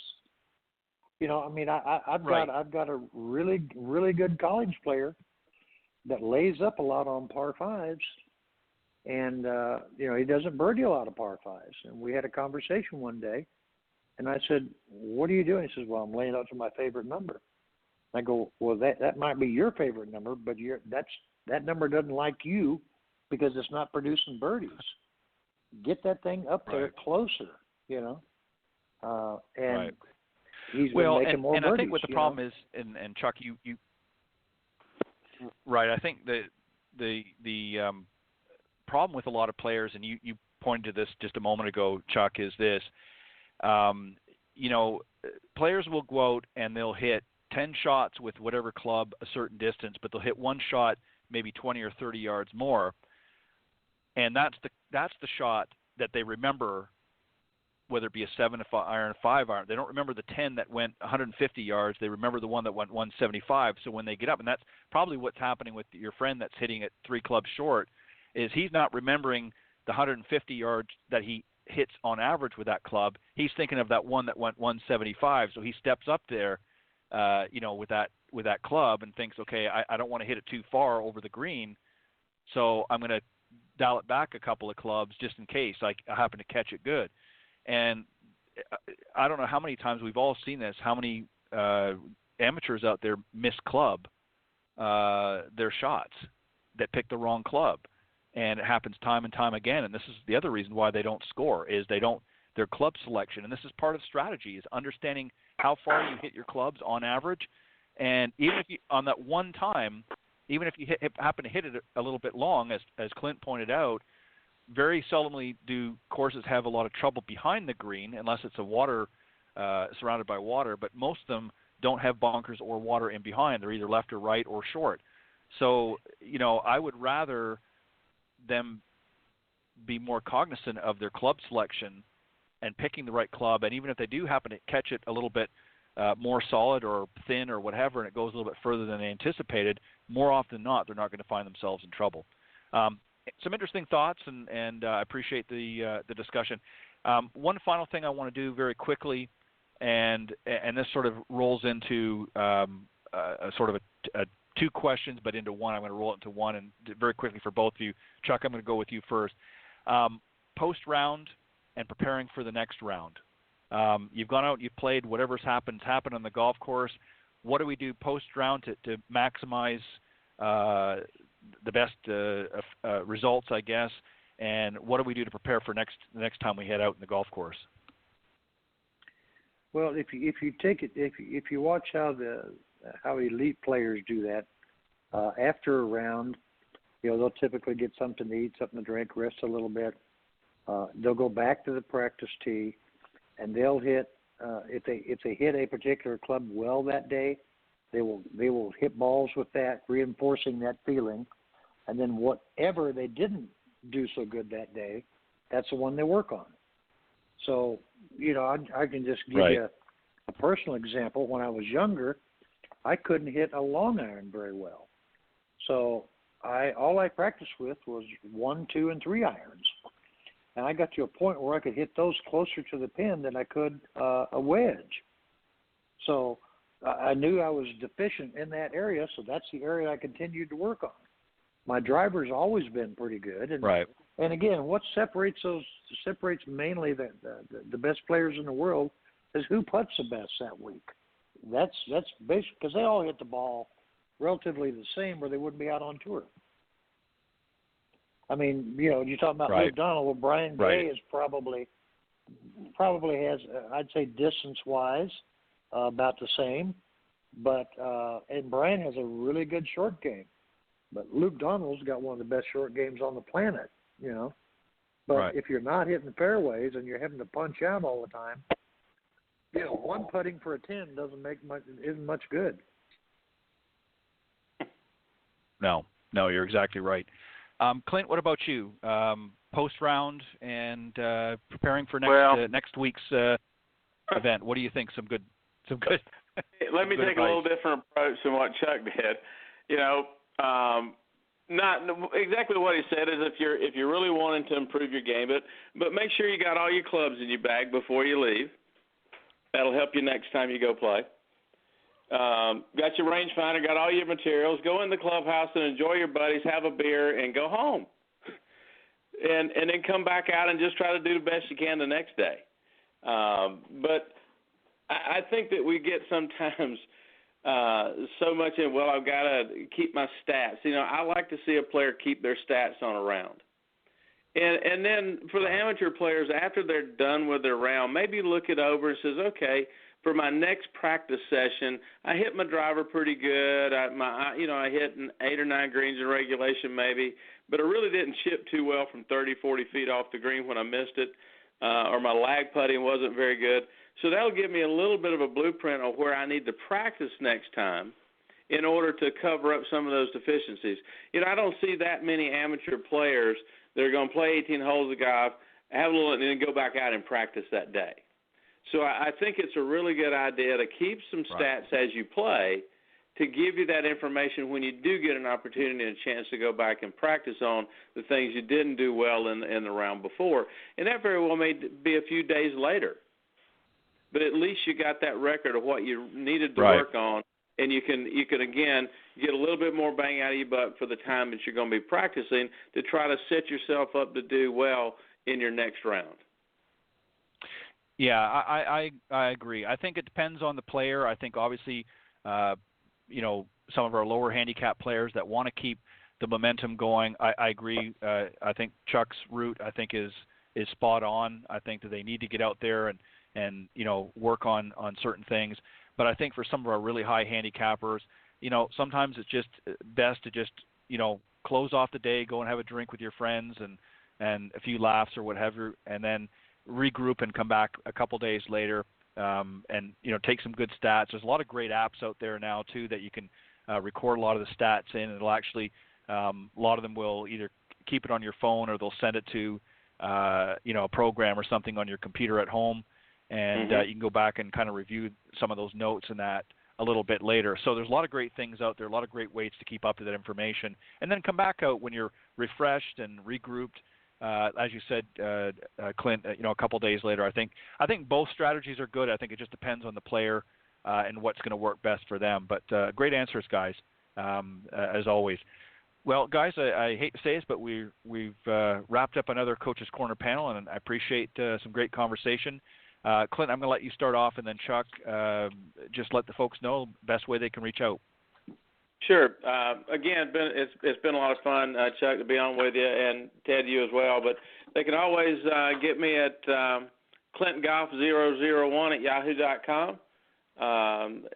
I've got a really, really good college player that lays up a lot on par 5s, and he doesn't birdie a lot of par 5s. And we had a conversation one day, and I said, "What are you doing?" He says, "Well, I'm laying up to my favorite number." I go, "Well, that might be your favorite number, but that number doesn't like you because it's not producing birdies. Get that thing up there closer, and he's been making more birdies. I think what the problem is, and Chuck, you right. I think the problem with a lot of players, and you pointed to this just a moment ago, Chuck, is this. Players will go out and they'll hit 10 shots with whatever club a certain distance, but they'll hit one shot maybe 20 or 30 yards more, and that's the shot that they remember, whether it be a 7-iron, 5-iron. They don't remember the 10 that went 150 yards. They remember the one that went 175. So when they get up, and that's probably what's happening with your friend that's hitting it 3 clubs short, is he's not remembering the 150 yards that he hits on average with that club. He's thinking of that one that went 175. So he steps up there, with that club and thinks, okay, I don't want to hit it too far over the green, so I'm going to dial it back a couple of clubs just in case I happen to catch it good. And I don't know how many times we've all seen this, how many amateurs out there miss club their shots that pick the wrong club. And it happens time and time again. And this is the other reason why they don't score, is their club selection. And this is part of strategy, is understanding how far you hit your clubs on average. And even if you, on that one time, even if you happen to hit it a little bit long, as Clint pointed out, very seldomly do courses have a lot of trouble behind the green unless it's a water, surrounded by water, but most of them don't have bunkers or water in behind. They're either left or right or short. So, I would rather them be more cognizant of their club selection and picking the right club. And even if they do happen to catch it a little bit more solid or thin or whatever, and it goes a little bit further than they anticipated, more often than not, they're not going to find themselves in trouble. Some interesting thoughts, and I appreciate the discussion. One final thing I want to do very quickly, and this sort of rolls into a sort of a 2 questions, but into one. I'm going to roll it into one, and very quickly for both of you. Chuck, I'm going to go with you first. Post-round and preparing for the next round. You've gone out, you've played, whatever's happened on the golf course. What do we do post-round to maximize the best results, I guess? And what do we do to prepare for the next time we head out in the golf course? Well, if you take it, if you watch how elite players do that, after a round, they'll typically get something to eat, something to drink, rest a little bit. They'll go back to the practice tee, and they'll hit. If they hit a particular club well that day, they will hit balls with that, reinforcing that feeling. And then whatever they didn't do so good that day, that's the one they work on. So, I can just give you a personal example. When I was younger, I couldn't hit a long iron very well. So all I practiced with was 1, 2, and 3 irons. And I got to a point where I could hit those closer to the pin than I could a wedge. So I knew I was deficient in that area, so that's the area I continued to work on. My driver's always been pretty good. And again, what separates mainly the best players in the world is who putts the best that week. That's basically because they all hit the ball relatively the same, or they wouldn't be out on tour. I mean, you're talking about Luke Donald. Well, Brian Gay is probably has, I'd say, distance-wise, about the same. But and Brian has a really good short game. But Luke Donald's got one of the best short games on the planet, But if you're not hitting the fairways and you're having to punch out all the time, one putting for a 10 isn't much good. No, you're exactly right. Clint, what about you? Post round and preparing for next week's event. What do you think? Some good. Let me take a little different approach than what Chuck did. Not exactly what he said is if you're really wanting to improve your game, but make sure you got all your clubs in your bag before you leave. That'll help you next time you go play. Got your rangefinder, got all your materials. Go in the clubhouse and enjoy your buddies, have a beer, and go home. And then come back out and just try to do the best you can the next day. But I think that we get sometimes so much in, I've got to keep my stats. I like to see a player keep their stats on a round. And then for the amateur players, after they're done with their round, maybe look it over and says, okay, for my next practice session, I hit my driver pretty good. I hit 8 or 9 greens in regulation maybe, but I really didn't chip too well from 30, 40 feet off the green when I missed it, or my lag putting wasn't very good. So that'll give me a little bit of a blueprint on where I need to practice next time in order to cover up some of those deficiencies. I don't see that many amateur players that are going to play 18 holes of golf, have a little, and then go back out and practice that day. So I think it's a really good idea to keep some stats as you play to give you that information when you do get an opportunity and a chance to go back and practice on the things you didn't do well in the round before. And that very well may be a few days later. But at least you got that record of what you needed to work on, and you can again get a little bit more bang out of your buck for the time that you're going to be practicing to try to set yourself up to do well in your next round. Yeah, I agree. I think it depends on the player. I think obviously, some of our lower handicap players that want to keep the momentum going. I agree. I think Chuck's route is spot on. I think that they need to get out there and work on certain things. But I think for some of our really high handicappers, sometimes it's just best to just, close off the day, go and have a drink with your friends and a few laughs or whatever, and then regroup and come back a couple days later and take some good stats. There's a lot of great apps out there now too that you can record a lot of the stats in, and it'll actually a lot of them will either keep it on your phone or they'll send it to a program or something on your computer at home, and you can go back and kind of review some of those notes and that a little bit later. So there's a lot of great things out there, a lot of great ways to keep up to that information, and then come back out when you're refreshed and regrouped. As you said, Clint, a couple days later. I think both strategies are good. I think it just depends on the player and what's going to work best for them. But great answers, guys, as always. Well, guys, I hate to say this, but we've wrapped up another Coach's Corner panel, and I appreciate some great conversation. Clint, I'm going to let you start off, and then Chuck, just let the folks know the best way they can reach out. Sure. Again, it's been a lot of fun, Chuck, to be on with you, and Ted, you as well. But they can always get me at clintgolf001@yahoo.com,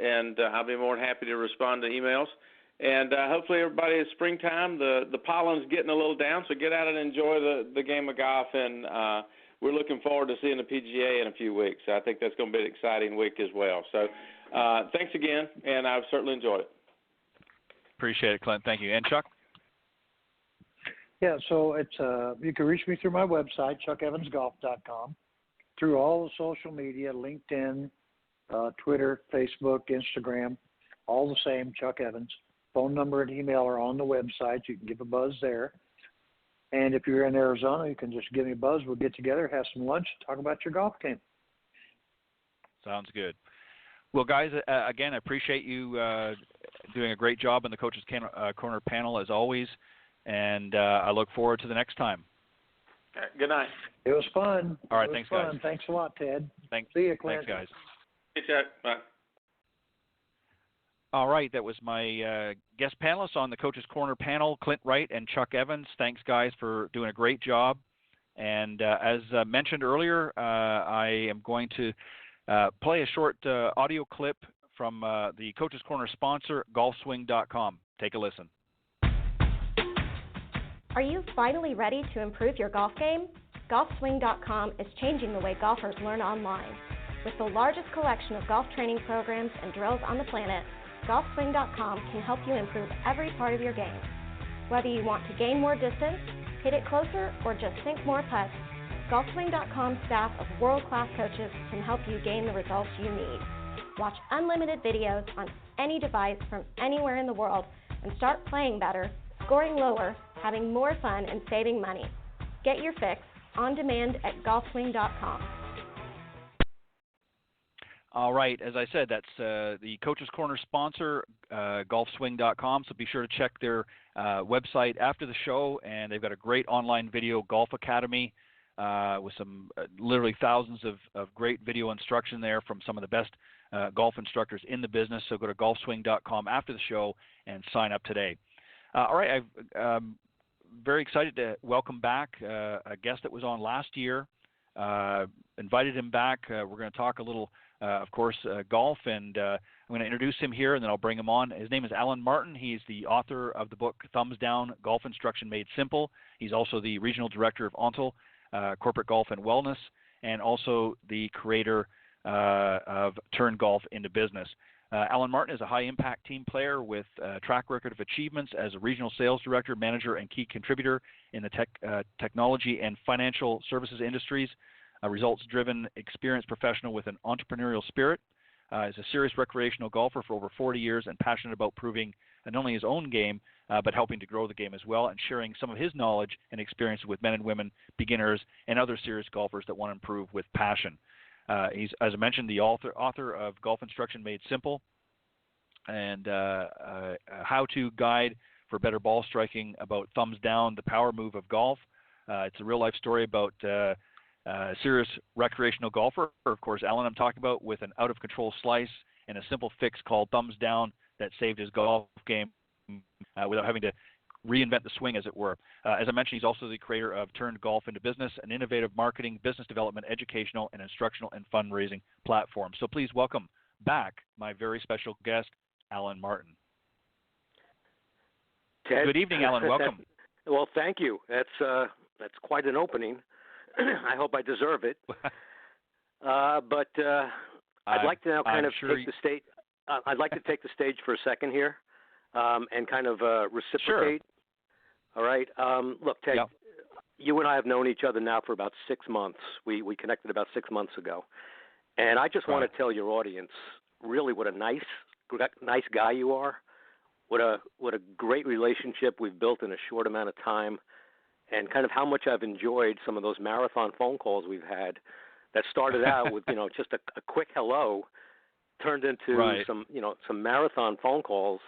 and I'll be more than happy to respond to emails. And hopefully everybody, it's springtime. The pollen's getting a little down, so get out and enjoy the game of golf. And we're looking forward to seeing the PGA in a few weeks. I think that's going to be an exciting week as well. So thanks again, and I've certainly enjoyed it. Appreciate it, Clint. Thank you. And Chuck? Yeah, so it's you can reach me through my website, chuckevansgolf.com, through all the social media, LinkedIn, Twitter, Facebook, Instagram, all the same, Chuck Evans. Phone number and email are on the website. You can give a buzz there. And if you're in Arizona, you can just give me a buzz. We'll get together, have some lunch, talk about your golf game. Sounds good. Well, guys, again, I appreciate you doing a great job in the Coaches Corner panel, as always, and I look forward to the next time. All right, good night. It was fun. All right, thanks, guys. Thanks a lot, Ted. See you, Clint. Thanks, guys. Hey, Chuck. Bye. All right, that was my guest panelists on the Coaches Corner panel, Clint Wright and Chuck Evans. Thanks, guys, for doing a great job. And as mentioned earlier, I am going to play a short audio clip from the Coaches Corner sponsor, golfswing.com. Take a listen. Are you finally ready to improve your golf game? Golfswing.com is changing the way golfers learn online. With the largest collection of golf training programs and drills on the planet, Golfswing.com can help you improve every part of your game. Whether you want to gain more distance, hit it closer, or just sink more putts, Golfswing.com's staff of world-class coaches can help you gain the results you need. Watch unlimited videos on any device from anywhere in the world and start playing better, scoring lower, having more fun, and saving money. Get your fix on demand at Golfswing.com. All right, as I said, that's the Coaches Corner sponsor, golfswing.com, so be sure to check their website after the show, and they've got a great online video golf academy with some literally thousands of great video instruction there from some of the best golf instructors in the business, so go to golfswing.com after the show and sign up today. All right, I'm very excited to welcome back a guest that was on last year, invited him back. We're going to talk a little of course, golf, and I'm going to introduce him here, and then I'll bring him on. His name is Alan Martin. He's the author of the book Thumbs Down, Golf Instruction Made Simple. He's also the Regional Director of ONTL, Corporate Golf and Wellness, and also the creator of Turn Golf into Business. Alan Martin is a high-impact team player with a track record of achievements as a regional sales director, manager, and key contributor in the technology and financial services industries. A results-driven, experienced professional with an entrepreneurial spirit. Is a serious recreational golfer for over 40 years and passionate about proving not only his own game, but helping to grow the game as well, and sharing some of his knowledge and experience with men and women, beginners, and other serious golfers that want to improve with passion. He's, as I mentioned, the author of Golf Instruction Made Simple and a how-to guide for better ball striking about thumbs down, the power move of golf. It's a real-life story about serious recreational golfer, of course, Alan I'm talking about, with an out-of-control slice and a simple fix called thumbs down that saved his golf game without having to reinvent the swing, as it were. As I mentioned, he's also the creator of Turn Golf into Business, an innovative marketing, business development, educational, and instructional and fundraising platform. So please welcome back my very special guest, Alan Martin. Ted, good evening, Alan. Welcome. Well, thank you. That's quite an opening. I hope I deserve it. But I'd like to now kind of take the stage. I'd like to take the stage for a second here, and kind of reciprocate. Sure. All right. Look, Ted, yep. You and I have known each other now for about 6 months. We connected about 6 months ago, and I just want to tell your audience really what a nice guy you are. What a great relationship we've built in a short amount of time. And kind of how much I've enjoyed some of those marathon phone calls we've had that started out with, just a quick hello, turned into some marathon phone calls,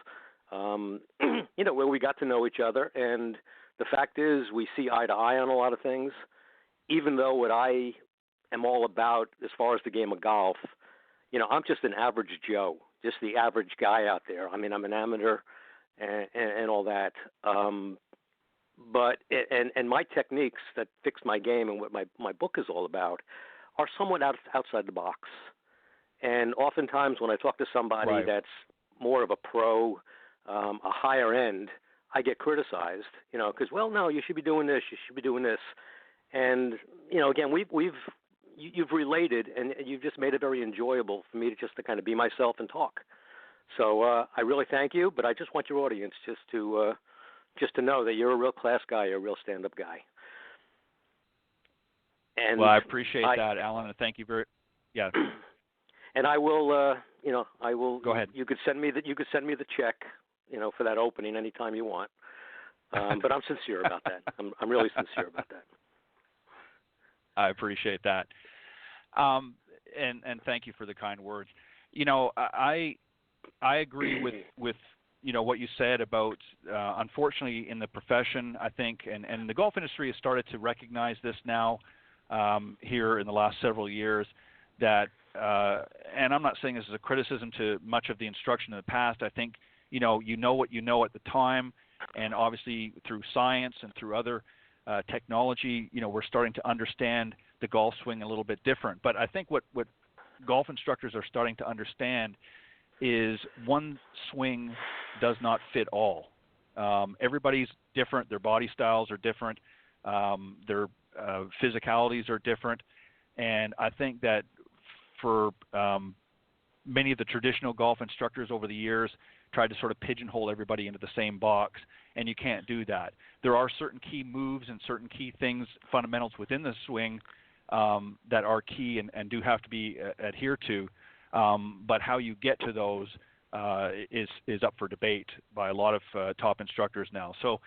where we got to know each other. And the fact is we see eye to eye on a lot of things, even though what I am all about, as far as the game of golf, I'm just an average Joe, just the average guy out there. I mean, I'm an amateur and all that. But my techniques that fix my game and what my book is all about are somewhat outside the box. And oftentimes when I talk to somebody that's more of a pro, a higher end, I get criticized, because, well, no, you should be doing this, you should be doing this. And, again, you've related, and you've just made it very enjoyable for me to kind of be myself and talk. So I really thank you, but I just want your audience just to know that you're a real class guy, you're a real stand-up guy. And well, I appreciate that, Alan, and thank you yeah. And I will, I will. Go ahead. You could send me the check, for that opening anytime you want. But I'm sincere about that. I'm really sincere about that. I appreciate that. And thank you for the kind words. I agree with what you said about unfortunately in the profession, I think, and the golf industry has started to recognize this now here in the last several years, that and I'm not saying this is a criticism to much of the instruction in the past. I think you know what you know at the time, and obviously through science and through other technology, we're starting to understand the golf swing a little bit different. But I think what golf instructors are starting to understand is one swing does not fit all. Everybody's different. Their body styles are different. Their physicalities are different. And I think that for many of the traditional golf instructors over the years tried to sort of pigeonhole everybody into the same box, and you can't do that. There are certain key moves and certain key things, fundamentals within the swing that are key and do have to be adhered to. But how you get to those is up for debate by a lot of top instructors now. So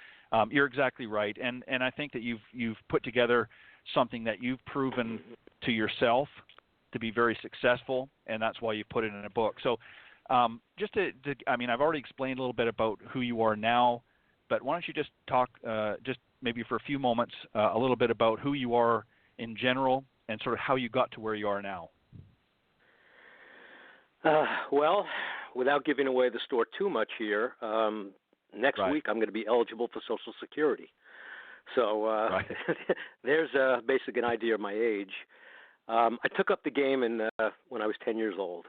you're exactly right, and I think that you've put together something that you've proven to yourself to be very successful, and that's why you put it in a book. So just I've already explained a little bit about who you are now, but why don't you just talk just maybe for a few moments a little bit about who you are in general and sort of how you got to where you are now. Well, without giving away the store too much here, next week I'm going to be eligible for Social Security. So there's basically an idea of my age. I took up the game when I was 10 years old.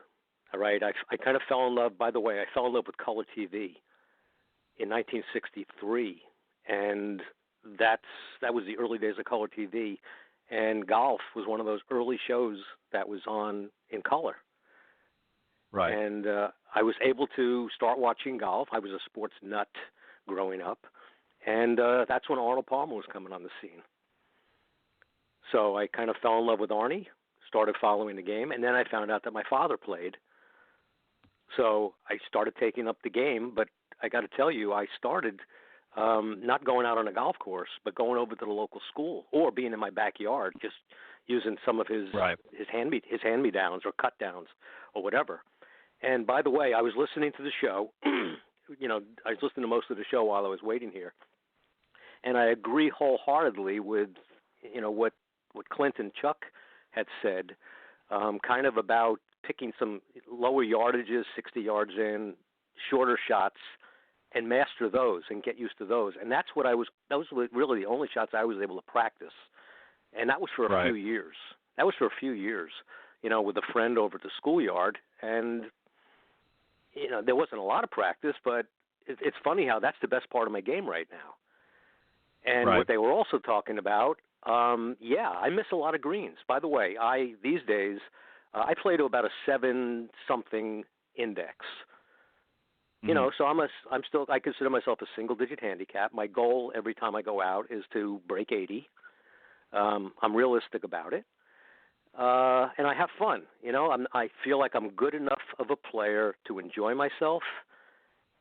All right, I kind of fell in love. By the way, I fell in love with color TV in 1963, and that was the early days of color TV. And golf was one of those early shows that was on in color. Right. And I was able to start watching golf. I was a sports nut growing up, and that's when Arnold Palmer was coming on the scene. So I kind of fell in love with Arnie, started following the game, and then I found out that my father played. So I started taking up the game, but I got to tell you, I started not going out on a golf course, but going over to the local school or being in my backyard, just using some of his hand-me-downs or cut-downs or whatever. And by the way, I was listening to the show. I was listening to most of the show while I was waiting here, and I agree wholeheartedly with what Clint and Chuck had said, kind of about picking some lower yardages, 60 yards in, shorter shots, and master those and get used to those. And those were really the only shots I was able to practice. And that was for a few years. With a friend over at the schoolyard. And, there wasn't a lot of practice, but it's funny how that's the best part of my game right now. And what they were also talking about, I miss a lot of greens. By the way, these days, I play to about a 7-something index. So I consider myself a single-digit handicap. My goal every time I go out is to break 80. I'm realistic about it, and I have fun. I feel like I'm good enough of a player to enjoy myself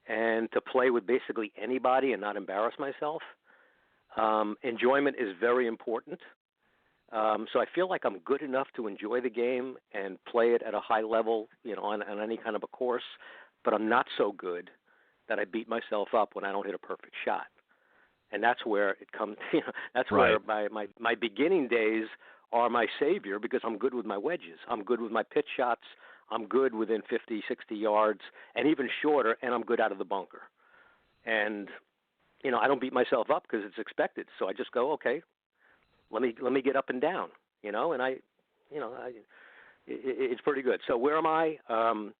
and to play with basically anybody and not embarrass myself. Enjoyment is very important. So I feel like I'm good enough to enjoy the game and play it at a high level, on any kind of a course. But I'm not so good that I beat myself up when I don't hit a perfect shot. And that's where it comes. That's where my beginning days are my savior because I'm good with my wedges. I'm good with my pitch shots. I'm good within 50, 60 yards, and even shorter, and I'm good out of the bunker. And, I don't beat myself up because it's expected. So I just go, okay, let me get up and down, and it's pretty good. So where am I? I'm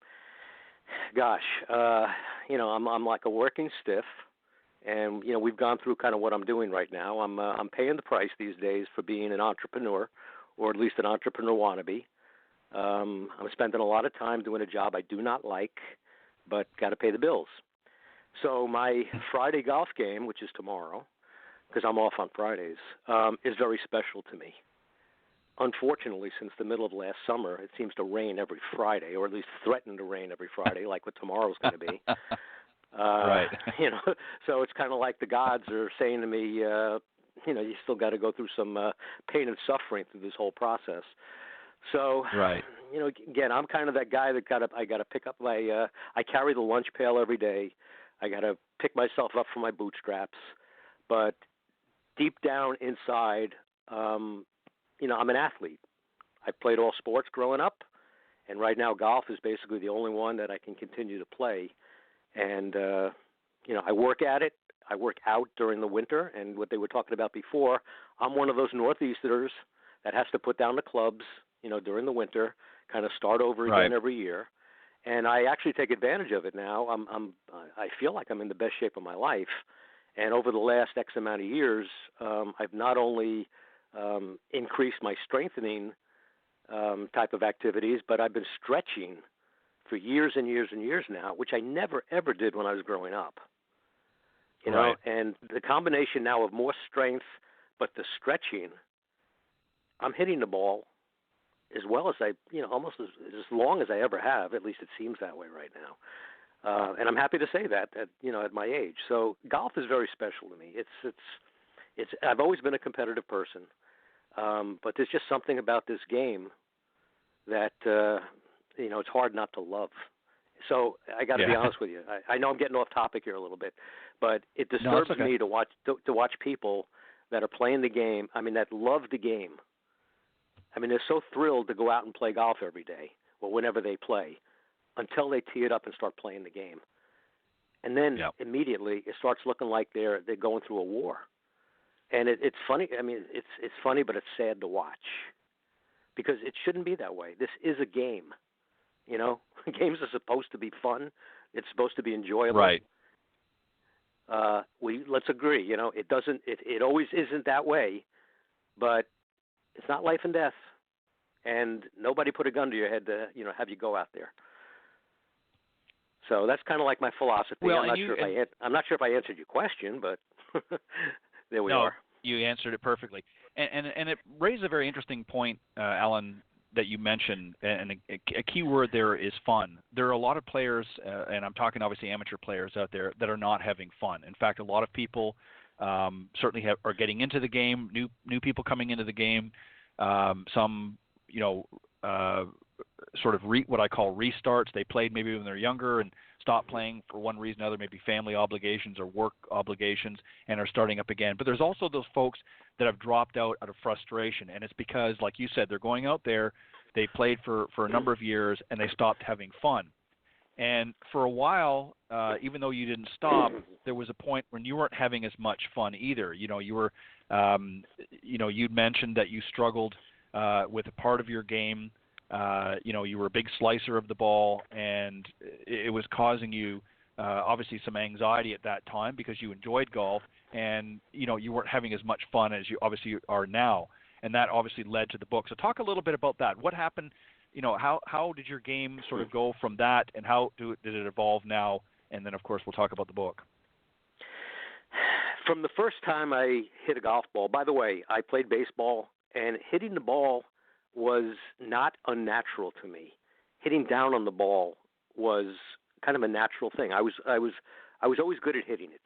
like a working stiff. And we've gone through kind of what I'm doing right now. I'm paying the price these days for being an entrepreneur, or at least an entrepreneur wannabe. I'm spending a lot of time doing a job I do not like, but got to pay the bills. So my Friday golf game, which is tomorrow, because I'm off on Fridays, is very special to me. Unfortunately, since the middle of last summer, it seems to rain every Friday, or at least threaten to rain every Friday, like what tomorrow's going to be. Right. So it's kind of like the gods are saying to me, you still got to go through some pain and suffering through this whole process. So, right. Again, I'm kind of that guy that I got to pick up my. I carry the lunch pail every day. I got to pick myself up from my bootstraps, but deep down inside, I'm an athlete. I played all sports growing up, and right now golf is basically the only one that I can continue to play. And, I work at it. I work out during the winter. And what they were talking about before, I'm one of those Northeasterners that has to put down the clubs, during the winter, kind of start over again every year. And I actually take advantage of it now. I feel like I'm in the best shape of my life. And over the last X amount of years, I've not only increased my strengthening type of activities, but I've been stretching for years and years and years now, which I never, ever did when I was growing up. And the combination now of more strength, but the stretching, I'm hitting the ball as well as almost as long as I ever have. At least it seems that way right now. And I'm happy to say that at my age. So golf is very special to me. It's I've always been a competitive person. But there's just something about this game that, it's hard not to love. So I got to be honest with you. I know I'm getting off topic here a little bit, but it disturbs me to watch people that are playing the game. I mean, that love the game. I mean, they're so thrilled to go out and play golf every day or whenever they play until they tee it up and start playing the game. And then immediately it starts looking like they're going through a war. And it's funny. I mean, it's funny, but it's sad to watch because it shouldn't be that way. This is a game. Games are supposed to be fun. It's supposed to be enjoyable. Right. Let's agree. It doesn't. It always isn't that way, but it's not life and death, and nobody put a gun to your head to have you go out there. So that's kind of like my philosophy. Well, I'm not sure if I answered your question, but there we are. You answered it perfectly, and it raised a very interesting point, Alan, that you mentioned, and a key word there is fun. There are a lot of players, and I'm talking obviously amateur players out there, that are not having fun. In fact, a lot of people certainly are getting into the game, new people coming into the game, some, sort of what I call restarts. They played maybe when they're younger and stopped playing for one reason or another, maybe family obligations or work obligations, and are starting up again. But there's also those folks that have dropped out of frustration, and it's because, like you said, they're going out there, they played for a number of years, and they stopped having fun. And for a while, even though you didn't stop, there was a point when you weren't having as much fun either. You were, you'd mentioned that you struggled with a part of your game. You were a big slicer of the ball, and it was causing you obviously some anxiety at that time because you enjoyed golf, and you weren't having as much fun as you obviously are now, and that obviously led to the book. So talk a little bit about that. What happened? How did your game sort of go from that, and how did it evolve now? And then, of course, we'll talk about the book. From the first time I hit a golf ball, by the way, I played baseball, and hitting the ball was not unnatural to me. Hitting down on the ball was kind of a natural thing. I was always good at hitting it,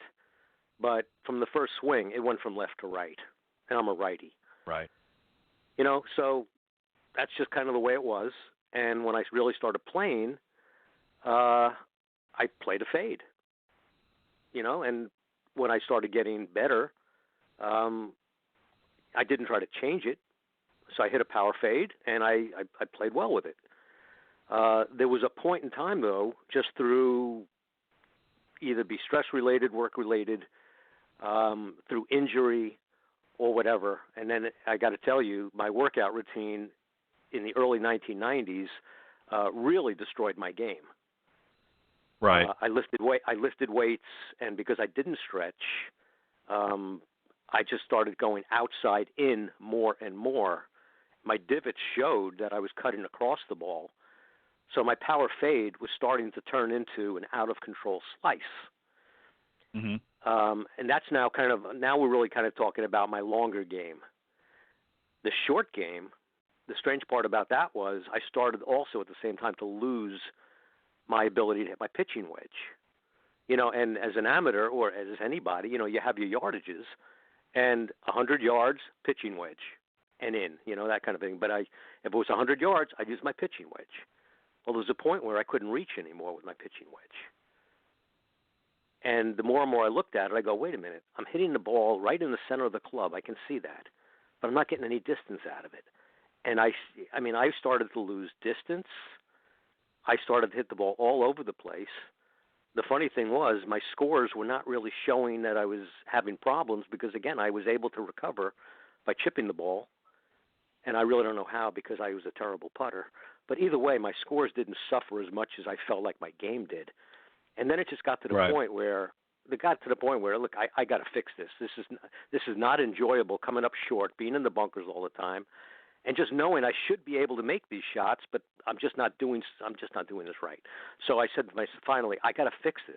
but from the first swing, it went from left to right, and I'm a righty. Right. So that's just kind of the way it was. And when I really started playing, I played a fade. And when I started getting better, I didn't try to change it. So I hit a power fade, and I played well with it. There was a point in time, though, just through either be stress-related, work-related, through injury or whatever. And then I got to tell you, my workout routine in the early 1990s really destroyed my game. Right. I lifted weights, and because I didn't stretch, I just started going outside in more and more. My divots showed that I was cutting across the ball. So my power fade was starting to turn into an out-of-control slice. Mm-hmm. And that's now we're really kind of talking about my longer game. The short game, the strange part about that was I started also at the same time to lose my ability to hit my pitching wedge. And as an amateur or as anybody, you have your yardages, and 100 yards, pitching wedge, and in, that kind of thing. But if it was 100 yards, I'd use my pitching wedge. Well, there was a point where I couldn't reach anymore with my pitching wedge. And the more and more I looked at it, I go, wait a minute, I'm hitting the ball right in the center of the club. I can see that, but I'm not getting any distance out of it. And I started to lose distance. I started to hit the ball all over the place. The funny thing was my scores were not really showing that I was having problems because, again, I was able to recover by chipping the ball. And I really don't know how because I was a terrible putter. But either way, my scores didn't suffer as much as I felt like my game did. And then it just got to the point where look, I got to fix this. This is not enjoyable coming up short, being in the bunkers all the time, and just knowing I should be able to make these shots, but I'm just not doing this right. So I said to myself, finally, I got to fix this.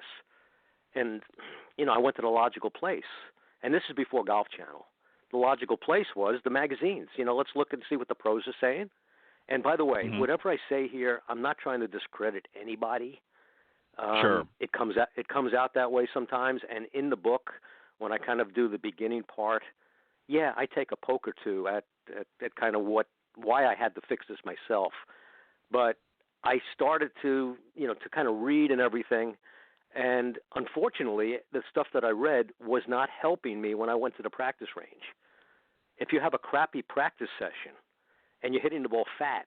And I went to the logical place. And this is before Golf Channel. The logical place was the magazines. Let's look and see what the pros are saying. And by the way, whatever I say here, I'm not trying to discredit anybody. Sure. It comes out that way sometimes. And in the book, when I kind of do the beginning part, I take a poke or two at kind of why I had to fix this myself. But I started to kind of read and everything. And unfortunately, the stuff that I read was not helping me when I went to the practice range. If you have a crappy practice session and you're hitting the ball fat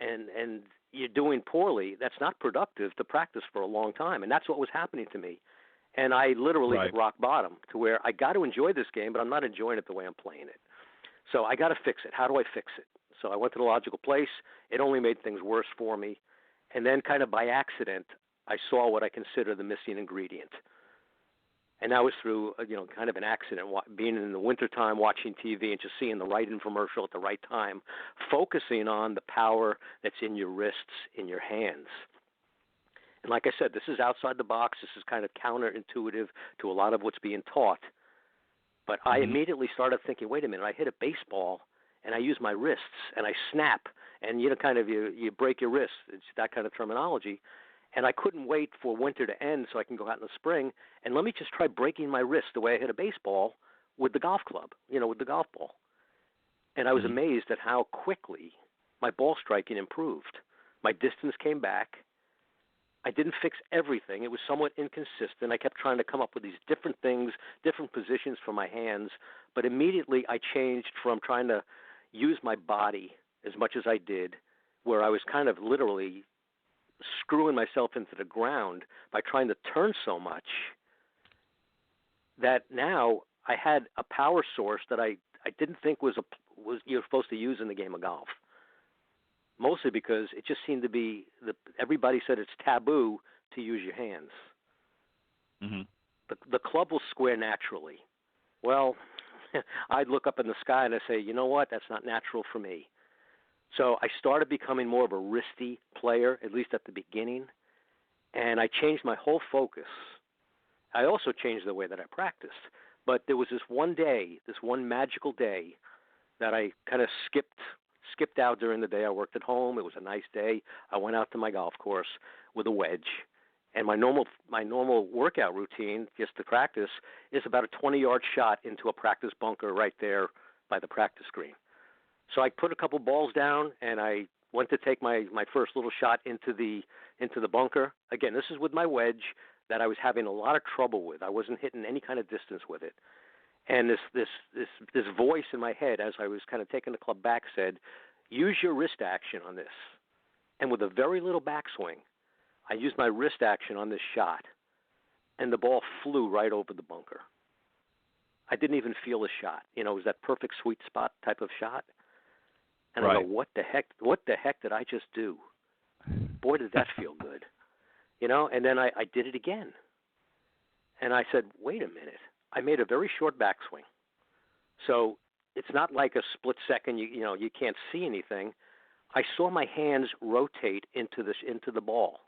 and you're doing poorly, that's not productive to practice for a long time. And that's what was happening to me. And I literally hit rock bottom to where I got to enjoy this game, but I'm not enjoying it the way I'm playing it. So I got to fix it. How do I fix it? So I went to the logical place. It only made things worse for me. And then kind of by accident, I saw what I consider the missing ingredient. And that was through, kind of an accident, being in the wintertime watching TV and just seeing the right infomercial at the right time, focusing on the power that's in your wrists, in your hands. And like I said, this is outside the box. This is kind of counterintuitive to a lot of what's being taught. But I immediately started thinking, wait a minute, I hit a baseball and I use my wrists and I snap and, you break your wrists. It's that kind of terminology. And I couldn't wait for winter to end so I can go out in the spring and let me just try breaking my wrist the way I hit a baseball with the golf club, with the golf ball. And I was amazed at how quickly my ball striking improved. My distance came back. I didn't fix everything. It was somewhat inconsistent. I kept trying to come up with these different things, different positions for my hands. But immediately I changed from trying to use my body as much as I did, where I was kind of literally screwing myself into the ground by trying to turn so much, that now I had a power source that I didn't think was you're supposed to use in the game of golf. Mostly because it just seemed to be everybody said it's taboo to use your hands. The club will square naturally. Well, I'd look up in the sky and I say, you know what? That's not natural for me. So I started becoming more of a wristy player, at least at the beginning, and I changed my whole focus. I also changed the way that I practiced. But there was this one magical day that I kind of skipped out during the day. I worked at home. It was a nice day. I went out to my golf course with a wedge. And my normal workout routine, just to practice, is about a 20-yard shot into a practice bunker right there by the practice green. So I put a couple balls down, and I went to take my first little shot into the bunker. Again, this is with my wedge that I was having a lot of trouble with. I wasn't hitting any kind of distance with it. And this voice in my head as I was kind of taking the club back said, use your wrist action on this. And with a very little backswing, I used my wrist action on this shot, and the ball flew right over the bunker. I didn't even feel the shot. It was that perfect sweet spot type of shot. And right. I go, what the heck did I just do? Boy, did that feel good. And then I did it again. And I said, wait a minute. I made a very short backswing. So it's not like a split second, you can't see anything. I saw my hands rotate into the ball.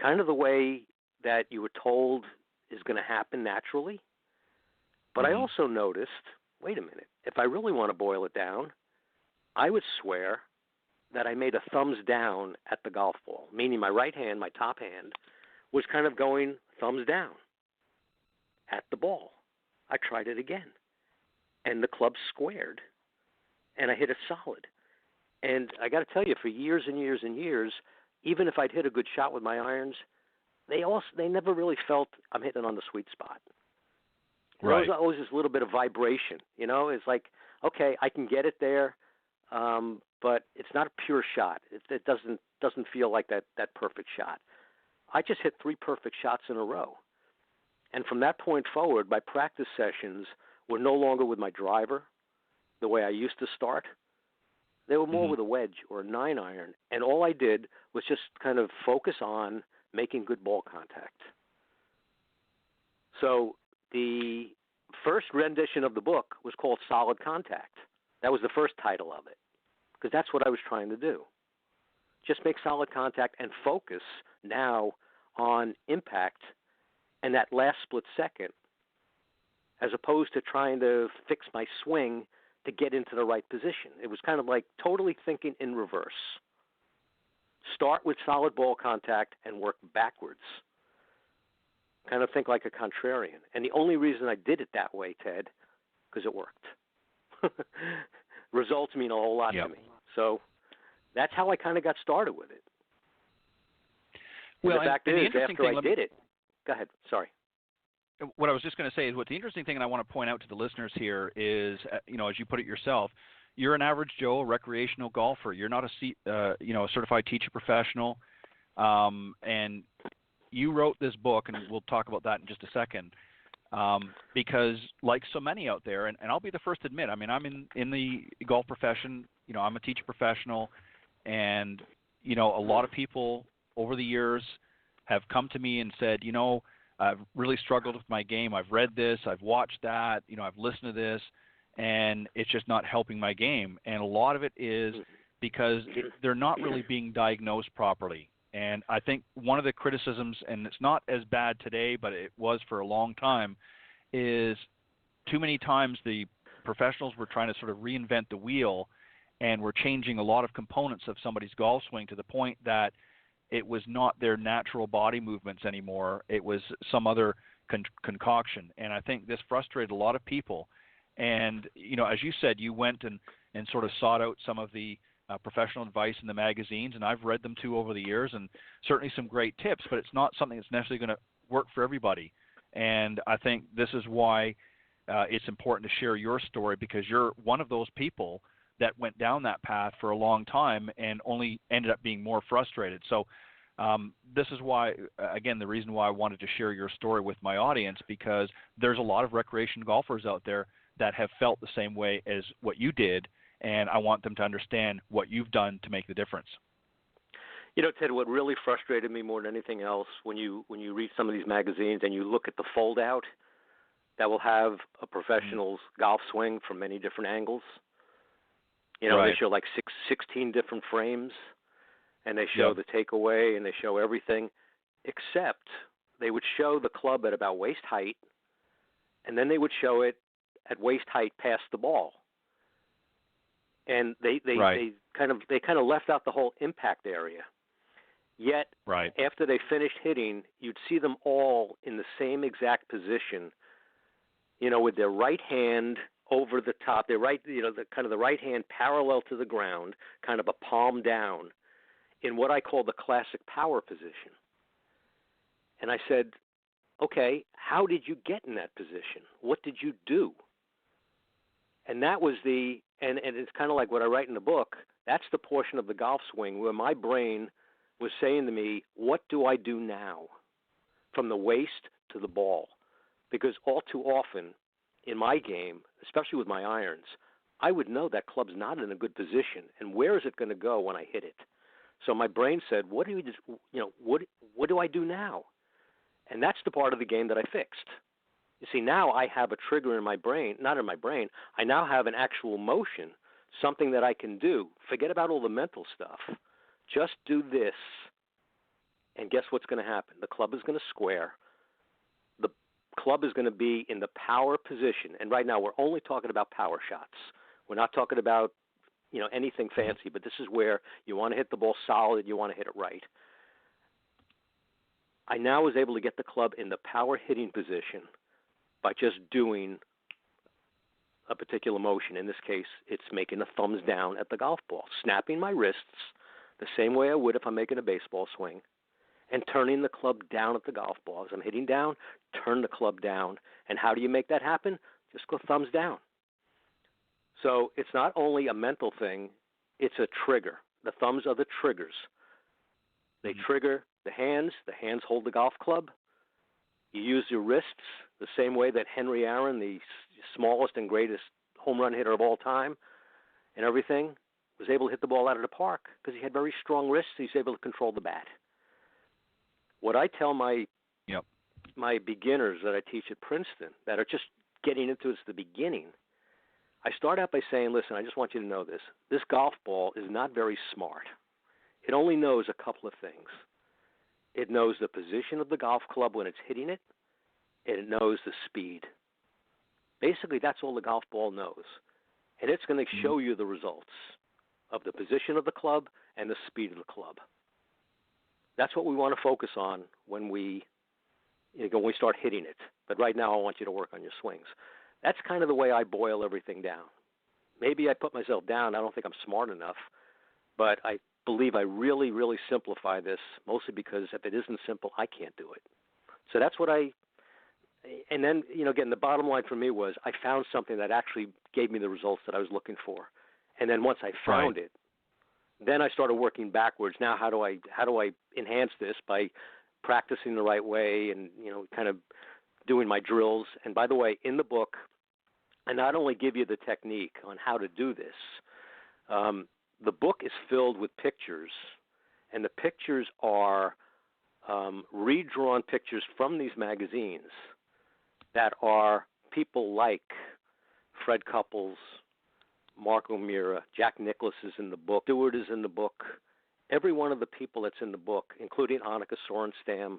Kind of the way that you were told is going to happen naturally. But I also noticed, wait a minute, if I really want to boil it down, I would swear that I made a thumbs down at the golf ball, meaning my right hand, my top hand, was kind of going thumbs down at the ball. I tried it again, and the club squared, and I hit it solid. And I got to tell you, for years and years and years, even if I'd hit a good shot with my irons, they never really felt I'm hitting on the sweet spot. Right. There was always this little bit of vibration. It's like, okay, I can get it there, but it's not a pure shot. It doesn't feel like that perfect shot. I just hit 3 perfect shots in a row. And from that point forward, my practice sessions were no longer with my driver, the way I used to start. They were more with a wedge or a 9-iron, and all I did was just kind of focus on making good ball contact. So the first rendition of the book was called Solid Contact. That was the first title of it, because that's what I was trying to do. Just make solid contact and focus now on impact and that last split second, as opposed to trying to fix my swing to get into the right position. It was kind of like totally thinking in reverse. Start with solid ball contact and work backwards. Kind of think like a contrarian. And the only reason I did it that way, Ted, because it worked. Results mean a whole lot to me. So that's how I kind of got started with it. Well, the fact is, after I did it, go ahead. Sorry. What I was just going to say is what the interesting thing, and I want to point out to the listeners here is, as you put it yourself, you're an average Joe, recreational golfer. You're not a certified teacher professional, and you wrote this book, and we'll talk about that in just a second, because like so many out there, and I'll be the first to admit, I mean, I'm in the golf profession. I'm a teacher professional, and a lot of people over the years have come to me and said, I've really struggled with my game. I've read this, I've watched that, I've listened to this, and it's just not helping my game. And a lot of it is because they're not really being diagnosed properly. And I think one of the criticisms, and it's not as bad today, but it was for a long time, is too many times the professionals were trying to sort of reinvent the wheel, and were changing a lot of components of somebody's golf swing to the point that it was not their natural body movements anymore. It was some other concoction. And I think this frustrated a lot of people. And, as you said, you went and sort of sought out some of the professional advice in the magazines, and I've read them too over the years, and certainly some great tips, but it's not something that's necessarily going to work for everybody. And I think this is why it's important to share your story, because you're one of those people that went down that path for a long time and only ended up being more frustrated. So this is why, again, the reason why I wanted to share your story with my audience, because there's a lot of recreation golfers out there that have felt the same way as what you did, and I want them to understand what you've done to make the difference. Ted, what really frustrated me more than anything else, when you read some of these magazines and you look at the fold-out that will have a professional's golf swing from many different angles, right. They show like 16 different frames, and they show the takeaway, and they show everything, except they would show the club at about waist height, and then they would show it at waist height past the ball. And they kind of left out the whole impact area. Yet, after they finished hitting, you'd see them all in the same exact position, with their right hand over the top, their right, the right hand parallel to the ground, kind of a palm down, in what I call the classic power position. And I said, okay, how did you get in that position? What did you do? And that was and it's kind of like what I write in the book. That's the portion of the golf swing where my brain was saying to me, what do I do now? From the waist to the ball. Because all too often in my game, especially with my irons, I would know that club's not in a good position, and where is it going to go when I hit it? So my brain said, what do I do now? And that's the part of the game that I fixed. You see, now I have a trigger in my brain, not in my brain. I now have an actual motion, something that I can do. Forget about all the mental stuff. Just do this, and guess what's going to happen? The club is going to square. The club is going to be in the power position. And right now we're only talking about power shots. We're not talking about, anything fancy, but this is where you want to hit the ball solid, you want to hit it right. I now was able to get the club in the power hitting position by just doing a particular motion. In this case, it's making a thumbs down at the golf ball, snapping my wrists the same way I would if I'm making a baseball swing, and turning the club down at the golf ball. As I'm hitting down, turn the club down. And how do you make that happen? Just go thumbs down. So it's not only a mental thing, it's a trigger. The thumbs are the triggers. They trigger the hands hold the golf club. You use your wrists the same way that Henry Aaron, the smallest and greatest home run hitter of all time and everything, was able to hit the ball out of the park because he had very strong wrists. He's able to control the bat. What I tell my beginners that I teach at Princeton that are just getting into it's the beginning, I start out by saying, listen, I just want you to know this. This golf ball is not very smart. It only knows a couple of things. It knows the position of the golf club when it's hitting it, and it knows the speed. Basically, that's all the golf ball knows. And it's going to show you the results of the position of the club and the speed of the club. That's what we want to focus on when we start hitting it. But right now I want you to work on your swings. That's kind of the way I boil everything down. Maybe I put myself down. I don't think I'm smart enough. But I believe I really, really simplify this, mostly because if it isn't simple, I can't do it. So that's what and then, again, the bottom line for me was I found something that actually gave me the results that I was looking for. And then once I found it, then I started working backwards. Now, how do I enhance this by practicing the right way and, kind of doing my drills? And by the way, in the book, I not only give you the technique on how to do this, the book is filled with pictures, and the pictures are redrawn pictures from these magazines that are people like Fred Couples, Mark O'Meara, Jack Nicklaus is in the book, Stewart is in the book. Every one of the people that's in the book, including Annika Sorenstam,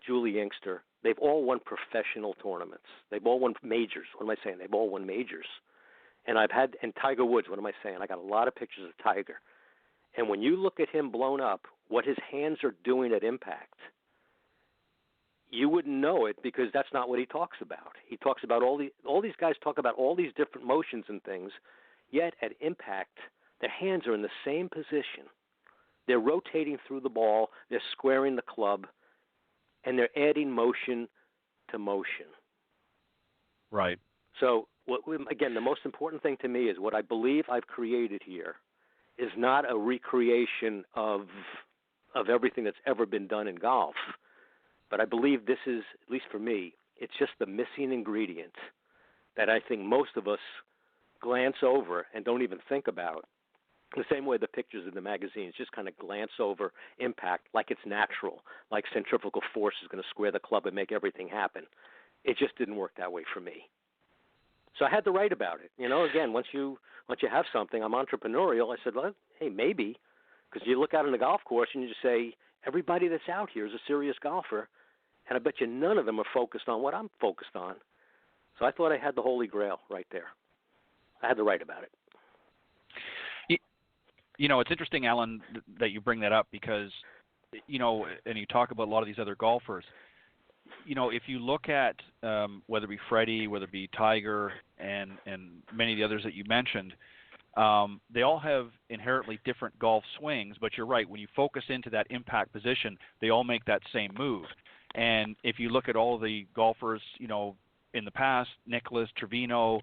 Julie Instr, they've all won professional tournaments. They've all won majors. What am I saying? They've all won majors. And Tiger Woods, what am I saying? I got a lot of pictures of Tiger. And when you look at him blown up, what his hands are doing at impact, you wouldn't know it because that's not what he talks about. He talks about all these guys talk about all these different motions and things, yet at impact, their hands are in the same position. They're rotating through the ball, they're squaring the club, and they're adding motion to motion. Right. So, again, the most important thing to me is what I believe I've created here is not a recreation of everything that's ever been done in golf. But I believe this is, at least for me, it's just the missing ingredient that I think most of us glance over and don't even think about. The same way the pictures in the magazines just kind of glance over impact like it's natural, like centrifugal force is going to square the club and make everything happen. It just didn't work that way for me. So I had to write about it. Again, once you have something, I'm entrepreneurial. I said, well, hey, maybe, because you look out on the golf course and you just say, everybody that's out here is a serious golfer, and I bet you none of them are focused on what I'm focused on. So I thought I had the Holy Grail right there. I had to write about it. It's interesting, Alan, that you bring that up because, and you talk about a lot of these other golfers. If you look at whether it be Freddie, whether it be Tiger, and many of the others that you mentioned, they all have inherently different golf swings, but you're right. When you focus into that impact position, they all make that same move. And if you look at all the golfers, in the past, Nicklaus, Trevino,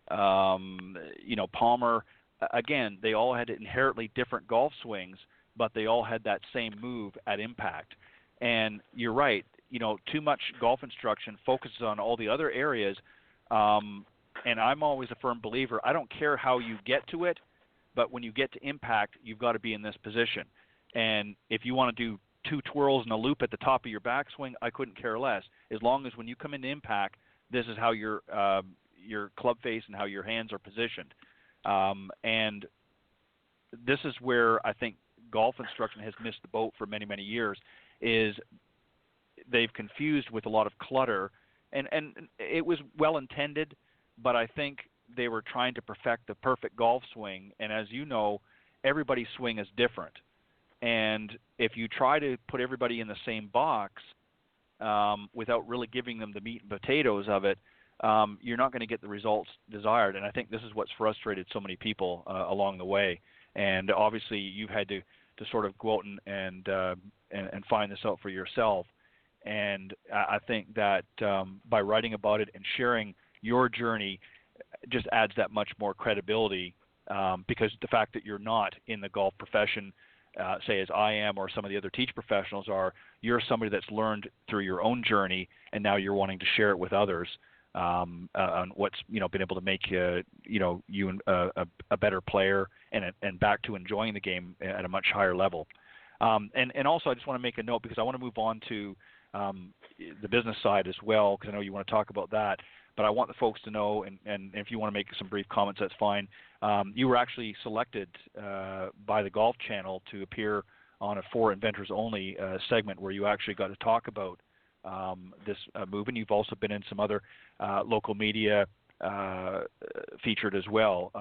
Palmer, again, they all had inherently different golf swings, but they all had that same move at impact. And you're right, too much golf instruction focuses on all the other areas. And I'm always a firm believer, I don't care how you get to it, but when you get to impact, you've got to be in this position. And if you want to do 2 twirls and a loop at the top of your backswing, I couldn't care less. As long as when you come into impact, this is how your club face and how your hands are positioned. And this is where I think golf instruction has missed the boat for many, many years, is they've confused with a lot of clutter. And it was well-intended, but I think they were trying to perfect the perfect golf swing. And as you know, everybody's swing is different. And if you try to put everybody in the same box without really giving them the meat and potatoes of it, you're not going to get the results desired. And I think this is what's frustrated so many people along the way. And obviously, you've had to sort of go out and find this out for yourself. And I think that by writing about it and sharing your journey just adds that much more credibility, because the fact that you're not in the golf profession, say as I am or some of the other teach professionals are, you're somebody that's learned through your own journey, and now you're wanting to share it with others on what's been able to make you a better player and back to enjoying the game at a much higher level. And also I just want to make a note, because I want to move on to the business side as well, because I know you want to talk about that. But I want the folks to know, and if you want to make some brief comments, that's fine. You were actually selected by the Golf Channel to appear on a For Inventors Only segment where you actually got to talk about this movement. You've also been in some other local media featured as well.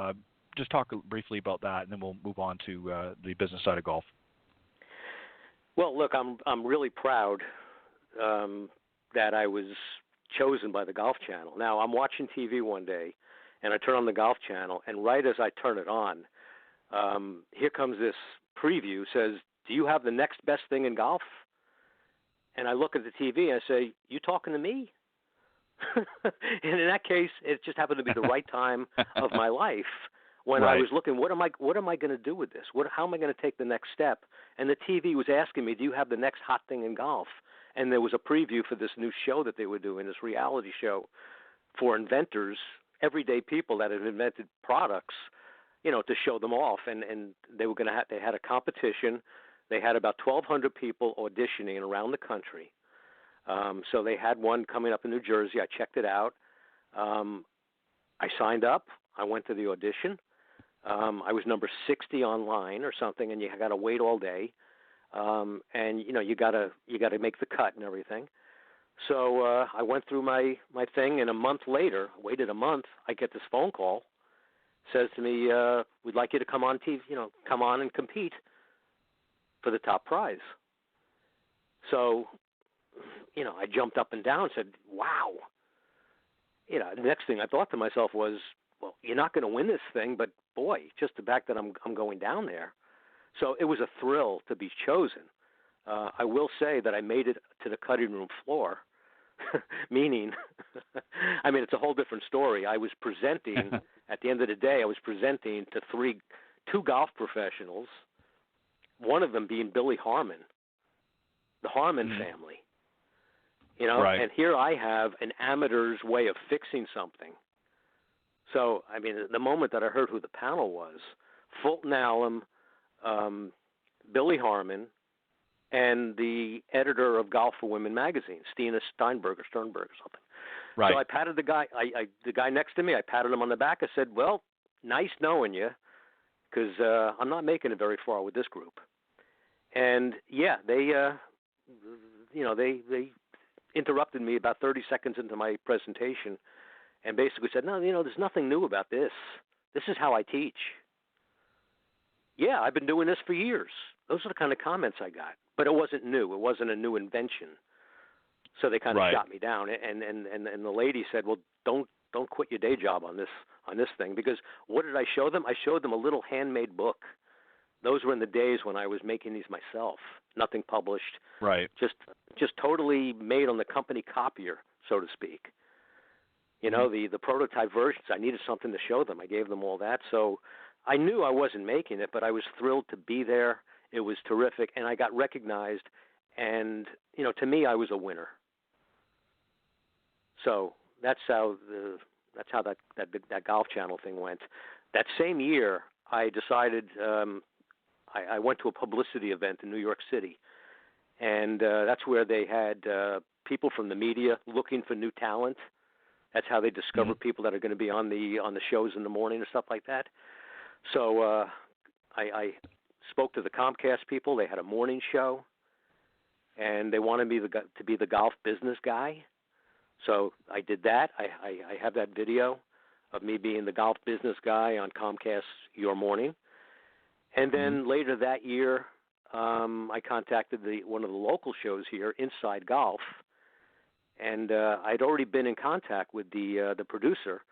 Just talk briefly about that, and then we'll move on to the business side of golf. Well, look, I'm really proud that I was chosen by the Golf Channel. Now, I'm watching TV one day, and I turn on the Golf Channel, and right as I turn it on, here comes this preview, says, "Do you have the next best thing in golf?" And I look at the TV, and I say, "You talking to me?" And in that case, it just happened to be the right time of my life when right. I was looking, what am I going to do with this? How am I going to take the next step? And the TV was asking me, "Do you have the next hot thing in golf?" And there was a preview for this new show that they were doing, this reality show for inventors, everyday people that had invented products, to show them off. And they were they had a competition. They had about 1,200 people auditioning around the country. So they had one coming up in New Jersey. I checked it out. I signed up. I went to the audition. I was number 60 online or something, and you got to wait all day. And you got to make the cut and everything. So I went through my thing, and a month later, waited a month, I get this phone call. Says to me, "We'd like you to come on TV, come on and compete for the top prize." So, I jumped up and down and said, "Wow." The next thing I thought to myself was, well, you're not going to win this thing, but boy, just the fact that I'm going down there. So it was a thrill to be chosen. I will say that I made it to the cutting room floor, meaning, it's a whole different story. I was presenting, at the end of the day, I was presenting to two golf professionals, one of them being Billy Harmon, the Harmon family. Right. And here I have an amateur's way of fixing something. So, the moment that I heard who the panel was, Fulton Allen, Billy Harmon, and the editor of Golf for Women magazine, Stina Sternberg or something. Right. So I patted the guy, the guy next to me, I patted him on the back. I said, "Well, nice knowing you, because I'm not making it very far with this group." And yeah, they interrupted me about 30 seconds into my presentation, and basically said, "No, there's nothing new about this. This is how I teach." Yeah, I've been doing this for years. Those are the kind of comments I got. But it wasn't new. It wasn't a new invention. So they kind of shot me down. And the lady said, "Well, don't quit your day job on this thing." Because what did I show them? I showed them a little handmade book those were in the days when I was making these myself, nothing published. Right. Just totally made on the company copier, so to speak. You know, the prototype versions, I needed something to show them. I gave them all that. So I knew I wasn't making it, but I was thrilled to be there. It was terrific, and I got recognized. And, you know, to me, I was a winner. So that's how that Golf Channel thing went. That same year, I decided I went to a publicity event in New York City, and that's where they had people from the media looking for new talent. That's how they discover people that are going to be on the shows in the morning and stuff like that. So I spoke to the Comcast people. They had a morning show, and they wanted me to be the golf business guy. So I did that. I have that video of me being the golf business guy on Comcast Your Morning. And then later that year, I contacted one of the local shows here, Inside Golf, and I'd already been in contact with the producer.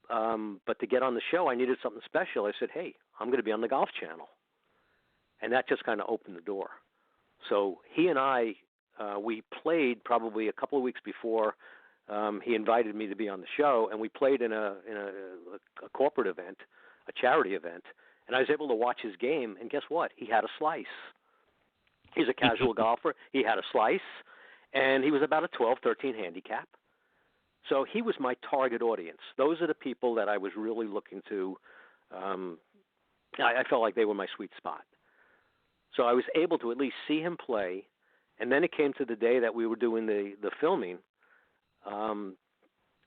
But to get on the show, I needed something special. I said, hey, I'm going to be on the Golf Channel. And that just kind of opened the door. So he and I, we played probably a couple of weeks before he invited me to be on the show, and we played in a corporate event, a charity event, and I was able to watch his game, and guess what? He had a slice. He's a casual golfer. He had a slice, and he was about a 12, 13 handicap. So he was my target audience. Those are the people that I was really looking to. I felt like they were my sweet spot. So I was able to at least see him play, and then it came to the day that we were doing the filming,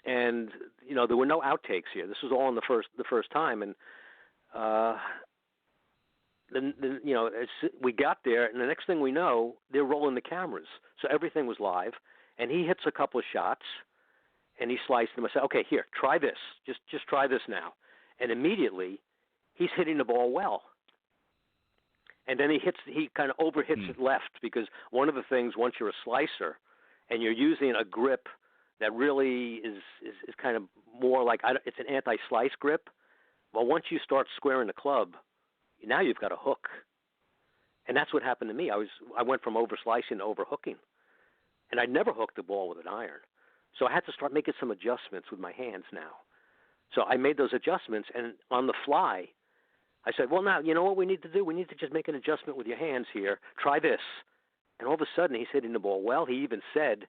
and you know there were no outtakes here. This was all in the first time, and then you know we got there, and the next thing we know, they're rolling the cameras, so everything was live, and he hits a couple of shots, and he sliced them. I said, okay, here, try this, just try this now, and immediately he's hitting the ball well. And then he kind of overhits it left, because one of the things, once you're a slicer and you're using a grip that really is kind of more like, it's an anti-slice grip. Well, once you start squaring the club, now you've got a hook. And that's what happened to me. I went from over-slicing to over-hooking. And I'd never hooked the ball with an iron. So I had to start making some adjustments with my hands now. So I made those adjustments, and on the fly, I said, well, now, you know what we need to do? We need to just make an adjustment with your hands here. Try this. And all of a sudden, he's hitting the ball well. He even said,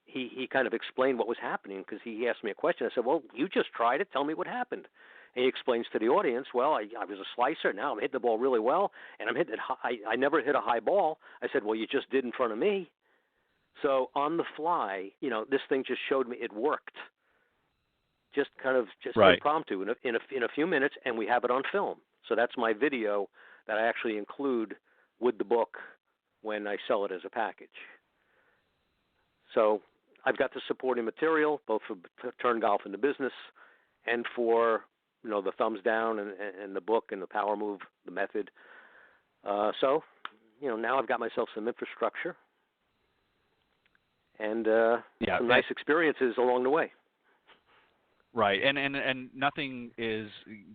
he kind of explained what was happening, because he asked me a question. I said, well, you just tried it. Tell me what happened. And he explains to the audience, well, I was a slicer. Now I'm hitting the ball really well, and I'm hitting it high. I never hit a high ball. I said, well, you just did in front of me. So on the fly, you know, this thing just showed me it worked. Just right. Impromptu in a few minutes, and we have it on film. So that's my video that I actually include with the book when I sell it as a package. So I've got the supporting material, both for Turn Golf into Business and for, you know, the thumbs down and the book and the power move, the method. So, you know, now I've got myself some infrastructure and some nice experiences along the way. Right, and nothing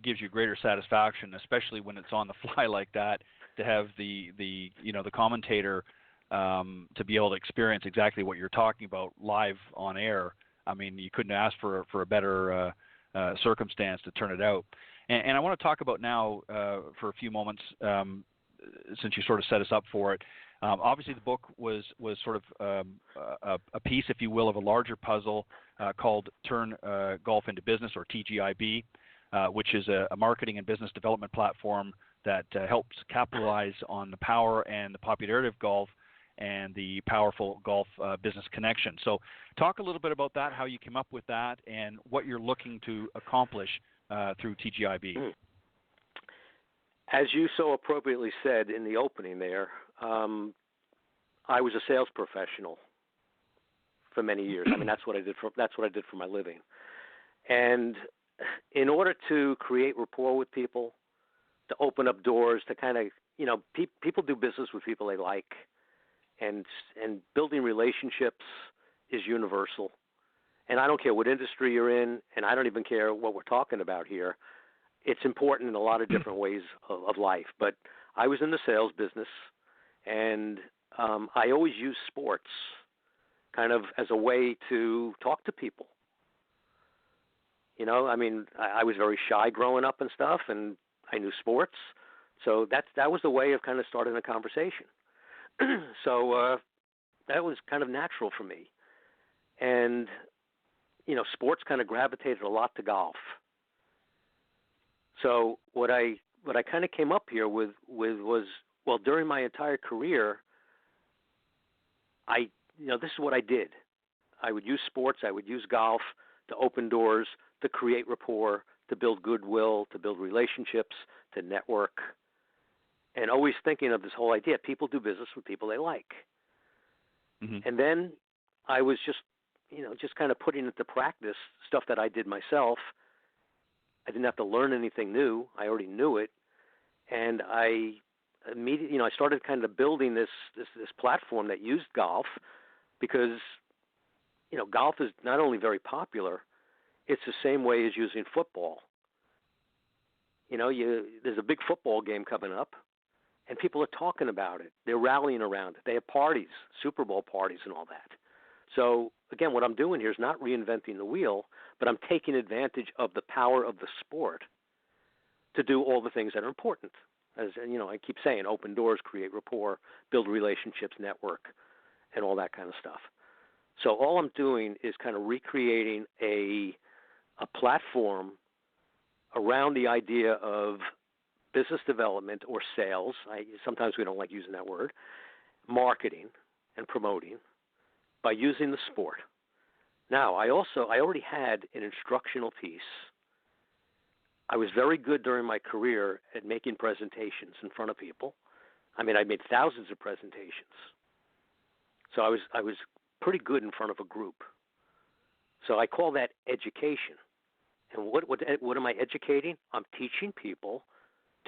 gives you greater satisfaction, especially when it's on the fly like that, to have the commentator to be able to experience exactly what you're talking about live on air. I mean, you couldn't ask for a better circumstance to turn it out. And I want to talk about now for a few moments, since you sort of set us up for it. Obviously, the book was sort of a piece, if you will, of a larger puzzle called Turn Golf into Business, or TGIB, which is a marketing and business development platform that helps capitalize on the power and the popularity of golf and the powerful golf business connection. So talk a little bit about that, how you came up with that, and what you're looking to accomplish through TGIB. As you so appropriately said in the opening there, I was a sales professional for many years. I mean, that's what I did for my living. And in order to create rapport with people, to open up doors, to kind of, you know, people do business with people they like, and building relationships is universal. And I don't care what industry you're in, and I don't even care what we're talking about here. it's important in a lot of different ways of life. But I was in the sales business, and I always used sports kind of as a way to talk to people. You know, I mean, I was very shy growing up and stuff, and I knew sports. So that was the way of kind of starting a conversation. So that was kind of natural for me. And, you know, sports kind of gravitated a lot to golf. So what I kind of came up here with was, well, during my entire career, this is what I did. I would use sports, I would use golf to open doors, to create rapport, to build goodwill, to build relationships, to network, and always thinking of this whole idea, people do business with people they like. Mm-hmm. And then I was just kind of putting into practice stuff that I did myself. I didn't have to learn anything new. I already knew it. And I immediately, I started kind of building this platform that used golf because, golf is not only very popular, it's the same way as using football. There's a big football game coming up, and people are talking about it. They're rallying around it. They have parties, Super Bowl parties and all that. So, again, what I'm doing here is not reinventing the wheel, but I'm taking advantage of the power of the sport to do all the things that are important. As I keep saying, open doors, create rapport, build relationships, network, and all that kind of stuff. So all I'm doing is kind of recreating a platform around the idea of business development or sales. Sometimes we don't like using that word. Marketing and promoting by using the sport. Now, I already had an instructional piece. I was very good during my career at making presentations in front of people. I mean, I made thousands of presentations. So I was pretty good in front of a group. So I call that education. And what am I educating? I'm teaching people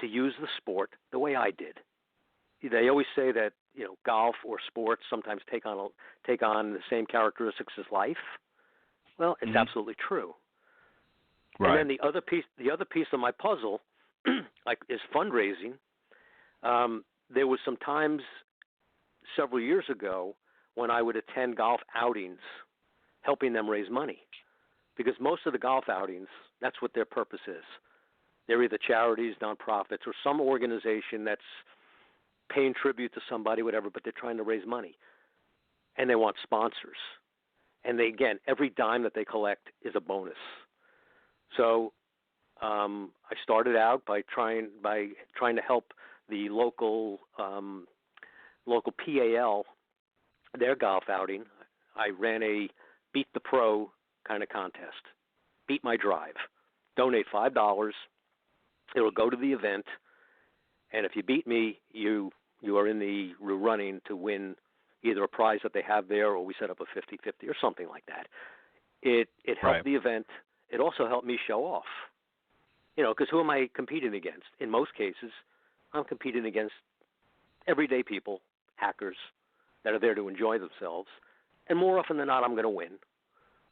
to use the sport the way I did. They always say that golf or sports sometimes take on the same characteristics as life. Well, it's absolutely true. Right. And then the other piece of my puzzle, is fundraising. There was some times several years ago when I would attend golf outings, helping them raise money, because most of the golf outings, that's what their purpose is. They're either charities, nonprofits, or some organization that's paying tribute to somebody, whatever, but they're trying to raise money, and they want sponsors. And every dime that they collect is a bonus. So I started out by trying to help the local PAL, their golf outing. I ran a Beat the Pro kind of contest. Beat my drive. Donate $5. It will go to the event, and if you beat me, you are in the running to win either a prize that they have there, or we set up a 50-50 or something like that. It helped the event. It also helped me show off. Because who am I competing against? In most cases, I'm competing against everyday people, hackers, that are there to enjoy themselves. And more often than not, I'm going to win.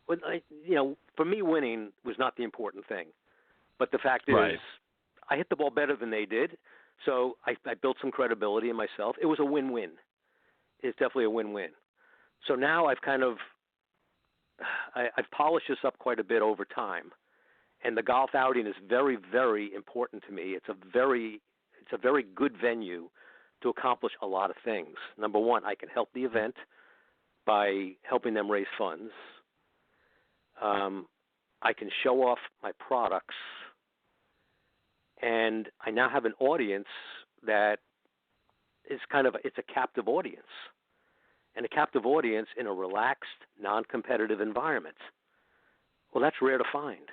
But for me, winning was not the important thing. But the fact is, I hit the ball better than they did, so I built some credibility in myself. It was a win-win. It's definitely a win-win. So now I've polished this up quite a bit over time, and the golf outing is very, very important to me. It's a very good venue to accomplish a lot of things. Number one, I can help the event by helping them raise funds. I can show off my products, and I now have an audience that is it's a captive audience, and a captive audience in a relaxed, non-competitive environment. Well, that's rare to find.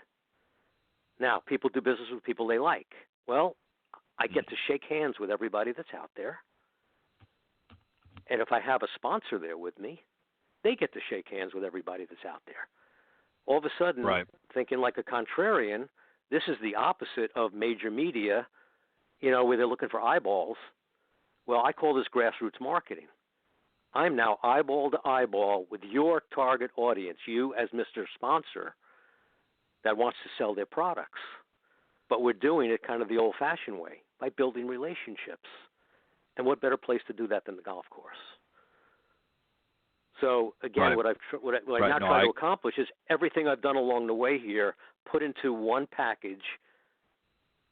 Now, people do business with people they like. Well, I get to shake hands with everybody that's out there, and if I have a sponsor there with me, they get to shake hands with everybody that's out there. All of a sudden, thinking like a contrarian, this is the opposite of major media, where they're looking for eyeballs. Well, I call this grassroots marketing. I'm now eyeball to eyeball with your target audience, you as Mr. Sponsor that wants to sell their products. but we're doing it kind of the old-fashioned way, by building relationships. And what better place to do that than the golf course? So again, Right. what I now try to accomplish is everything I've done along the way here put into one package,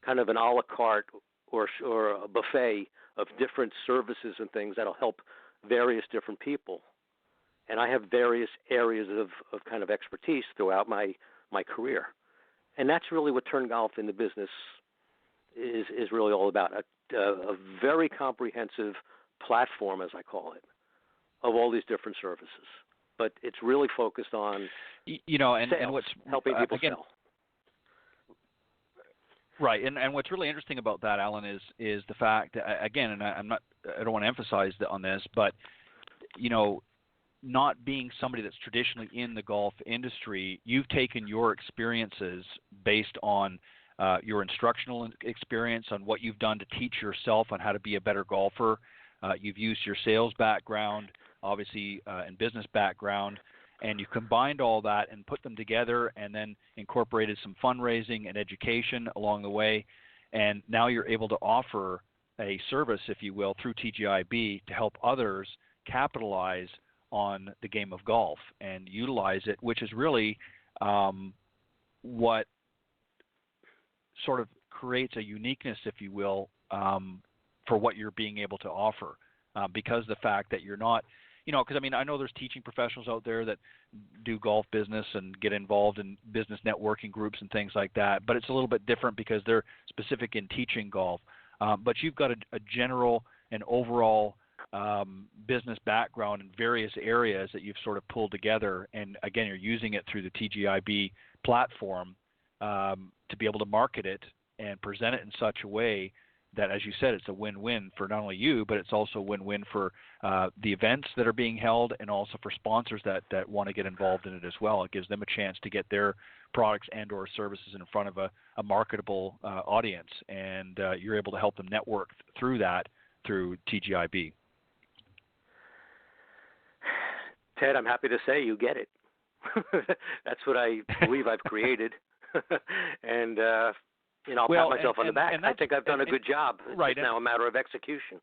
kind of an a la carte or a buffet of different services and things that'll help various different people. And I have various areas of kind of expertise throughout my career. And that's really what turned golf into business is really all about, a very comprehensive platform, as I call it, of all these different services. But it's really focused on sales, and what's helping people sell. Right, and what's really interesting about that, Alan, is the fact that, again, and I don't want to emphasize on this, but not being somebody that's traditionally in the golf industry, you've taken your experiences based on your instructional experience, on what you've done to teach yourself on how to be a better golfer. You've used your sales background, obviously, and business background, and you combined all that and put them together and then incorporated some fundraising and education along the way. And now you're able to offer a service, if you will, through TGIB to help others capitalize on the game of golf and utilize it, which is really what sort of creates a uniqueness, if you will, for what you're being able to offer, because the fact that you're not, because I know there's teaching professionals out there that do golf business and get involved in business networking groups and things like that, but it's a little bit different because they're specific in teaching golf. But you've got a general and overall business background in various areas that you've sort of pulled together, and again, you're using it through the TGIB platform to be able to market it and present it in such a way that, as you said, it's a win-win for not only you, but it's also a win-win for the events that are being held and also for sponsors that want to get involved in it as well. It gives them a chance to get their products and or services in front of a marketable audience, and you're able to help them network through that through TGIB. Ted, I'm happy to say you get it. That's what I believe I've created. And I'll pat myself on the back. I think I've done a good job. It's now a matter of execution.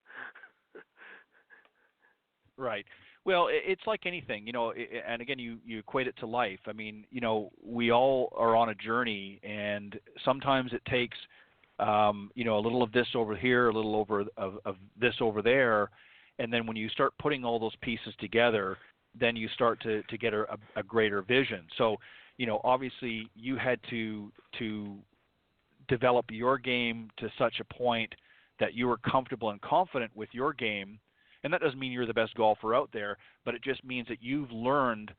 Right. Well, it's like anything, and again, you equate it to life. I mean, we all are on a journey, and sometimes it takes, a little of this over here, a little over of this over there, and then when you start putting all those pieces together, then you start to get a greater vision. So, obviously, you had to develop your game to such a point that you were comfortable and confident with your game. And that doesn't mean you're the best golfer out there, but it just means that you've learned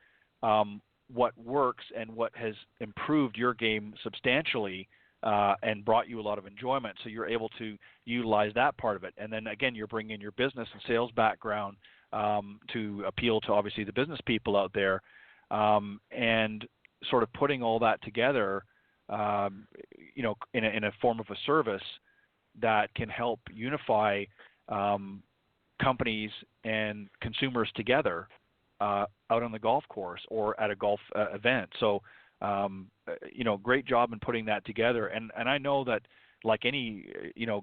what works and what has improved your game substantially and brought you a lot of enjoyment. So you're able to utilize that part of it. And then, again, you're bringing in your business and sales background to appeal to, obviously, the business people out there, and sort of putting all that together in a form of a service that can help unify companies and consumers together out on the golf course or at a golf event. So, great job in putting that together. And I know that, like any,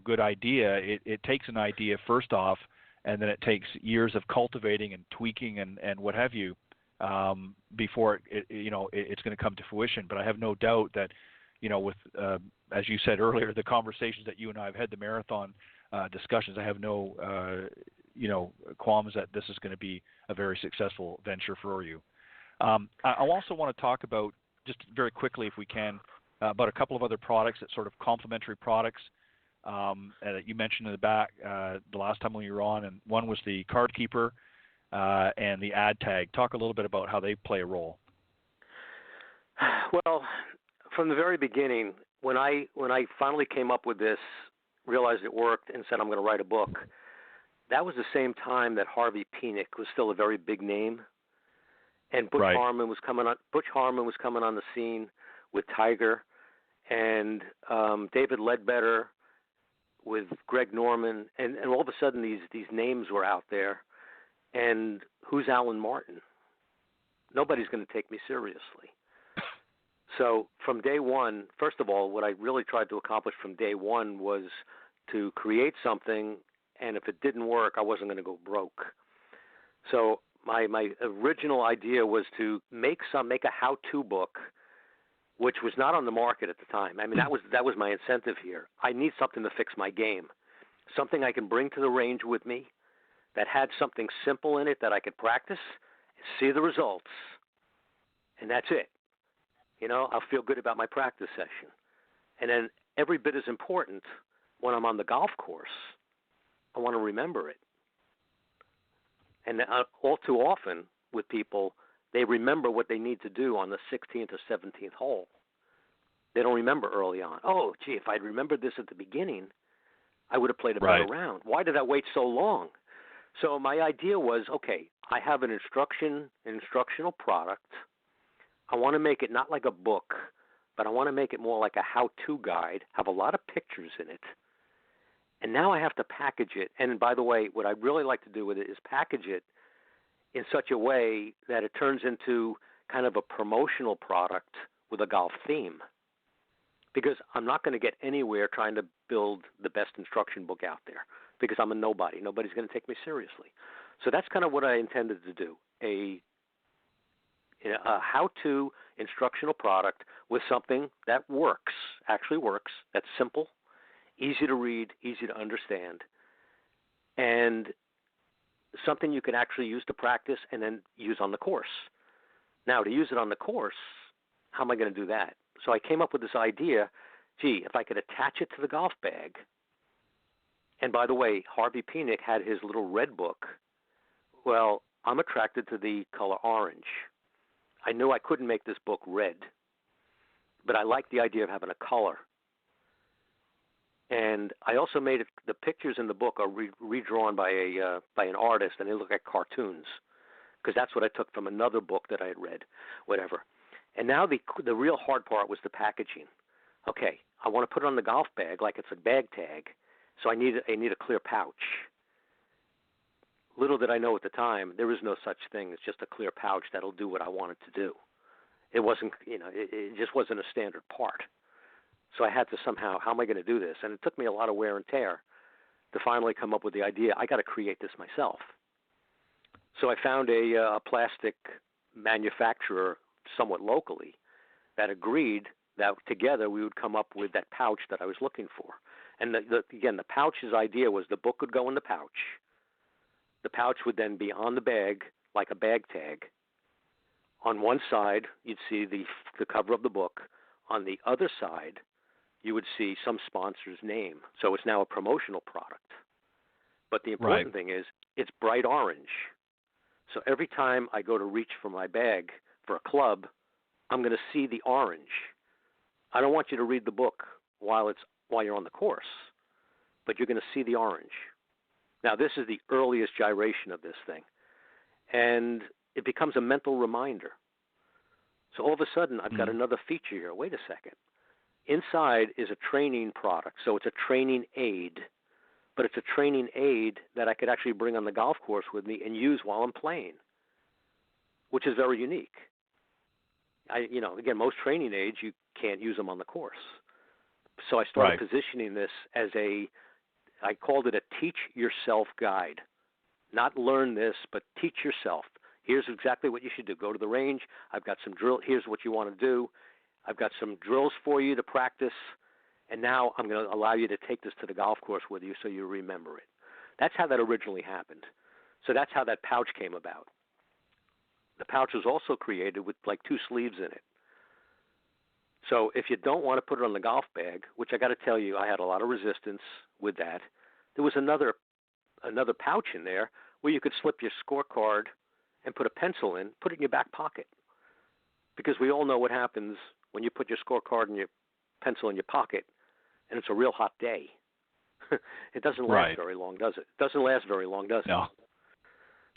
good idea, it takes an idea first off, and then it takes years of cultivating and tweaking and what have you before it's going to come to fruition. But I have no doubt that, with, as you said earlier, the conversations that you and I have had, the marathon discussions, I have no, qualms that this is going to be a very successful venture for you. I also want to talk about, just very quickly if we can, about a couple of other products that sort of complementary products that you mentioned in the back the last time when you were on, and one was the Card Keeper and the Ad Tag. Talk a little bit about how they play a role. Well, from the very beginning, when I finally came up with this, realized it worked, and said I'm going to write a book, that was the same time that Harvey Penick was still a very big name, and Butch Harmon was coming on. Butch Harmon was coming on the scene with Tiger, and David Ledbetter with Greg Norman, and all of a sudden these names were out there. And who's Alan Martin? Nobody's going to take me seriously. So from day one, first of all, what I really tried to accomplish from day one was to create something, and if it didn't work, I wasn't going to go broke. So my original idea was to make a how-to book, which was not on the market at the time. I mean, that was my incentive here. I need something to fix my game, something I can bring to the range with me that had something simple in it that I could practice, see the results, and that's it. You know, I'll feel good about my practice session. And then every bit as important, when I'm on the golf course, I want to remember it. And all too often with people, they remember what they need to do on the 16th or 17th hole. They don't remember early on. Oh, gee, if I'd remembered this at the beginning, I would have played a better round. Why did I wait so long? So my idea was, okay, I have an instructional product. I want to make it not like a book, but I want to make it more like a how-to guide, have a lot of pictures in it. And now I have to package it. And by the way, what I really like to do with it is package it in such a way that it turns into kind of a promotional product with a golf theme. Because I'm not going to get anywhere trying to build the best instruction book out there because I'm a nobody. Nobody's going to take me seriously. So that's kind of what I intended to do, a how-to instructional product with something that actually works, that's simple, easy to read, easy to understand, and something you can actually use to practice and then use on the course. Now, to use it on the course, how am I going to do that? So I came up with this idea, gee, if I could attach it to the golf bag, and by the way, Harvey Penick had his little red book. Well, I'm attracted to the color orange. I knew I couldn't make this book red, but I liked the idea of having a color. And I also made it, the pictures in the book are redrawn by an artist, and they look like cartoons, because that's what I took from another book that I had read, whatever. And now the real hard part was the packaging. Okay, I want to put it on the golf bag like it's a bag tag, so I need a clear pouch. Little did I know at the time, there is no such thing. It's just a clear pouch that'll do what I want it to do. It wasn't, it just wasn't a standard part. So I had to somehow, how am I going to do this? And it took me a lot of wear and tear to finally come up with the idea, I got to create this myself. So I found a plastic manufacturer somewhat locally that agreed that together we would come up with that pouch that I was looking for. And again, the pouch's idea was the book would go in the pouch. The pouch would then be on the bag like a bag tag. On one side, you'd see the cover of the book. On the other side, you would see some sponsor's name. So it's now a promotional product. But the important thing is it's bright orange. So every time I go to reach for my bag for a club, I'm going to see the orange. I don't want you to read the book while you're on the course, but you're going to see the orange. Now, this is the earliest gyration of this thing, and it becomes a mental reminder. So all of a sudden, I've got another feature here. Wait a second. Inside is a training product, so it's a training aid, but it's a training aid that I could actually bring on the golf course with me and use while I'm playing, which is very unique. Again, most training aids, you can't use them on the course. So I started positioning this as I called it a teach yourself guide. Not learn this, but teach yourself. Here's exactly what you should do. Go to the range. I've got some drill. Here's what you want to do. I've got some drills for you to practice. And now I'm going to allow you to take this to the golf course with you so you remember it. That's how that originally happened. So that's how that pouch came about. The pouch was also created with like 2 sleeves in it. So if you don't want to put it on the golf bag, which I got to tell you, I had a lot of resistance with that, there was another pouch in there where you could slip your scorecard and put a pencil in, put it in your back pocket. Because we all know what happens when you put your scorecard and your pencil in your pocket and it's a real hot day. It doesn't last very long, does it? It doesn't last very long, does it? No.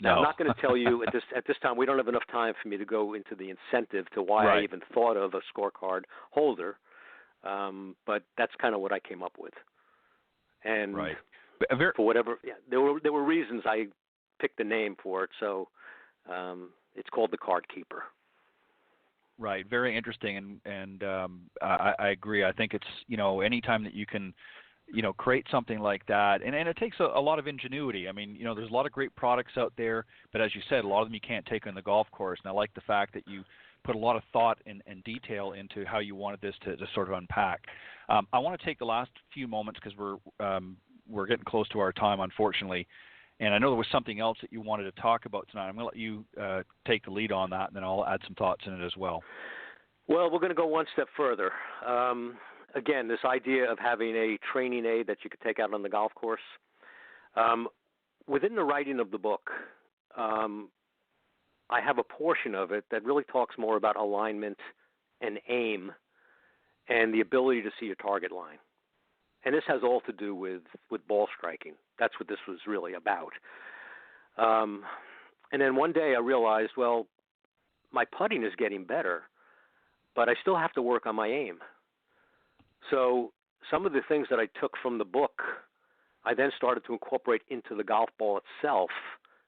Now, I'm not going to tell you at this time. We don't have enough time for me to go into the incentive to why I even thought of a scorecard holder, but that's kind of what I came up with. And for whatever, there were reasons I picked the name for it. So it's called the Card Keeper. Right. Very interesting, and I agree. I think it's, anytime that you can, create something like that, and it takes a lot of ingenuity. I mean, there's a lot of great products out there, but as you said, a lot of them you can't take on the golf course. And I like the fact that you put a lot of thought and detail into how you wanted this to sort of unpack. I want to take the last few moments because we're getting close to our time, unfortunately. And I know there was something else that you wanted to talk about tonight. I'm going to let you take the lead on that, and then I'll add some thoughts in it as well. Well, we're going to go one step further. Again, this idea of having a training aid that you could take out on the golf course. Within the writing of the book, I have a portion of it that really talks more about alignment and aim and the ability to see your target line. And this has all to do with ball striking. That's what this was really about. And then one day I realized, well, my putting is getting better, but I still have to work on my aim. So some of the things that I took from the book, I then started to incorporate into the golf ball itself,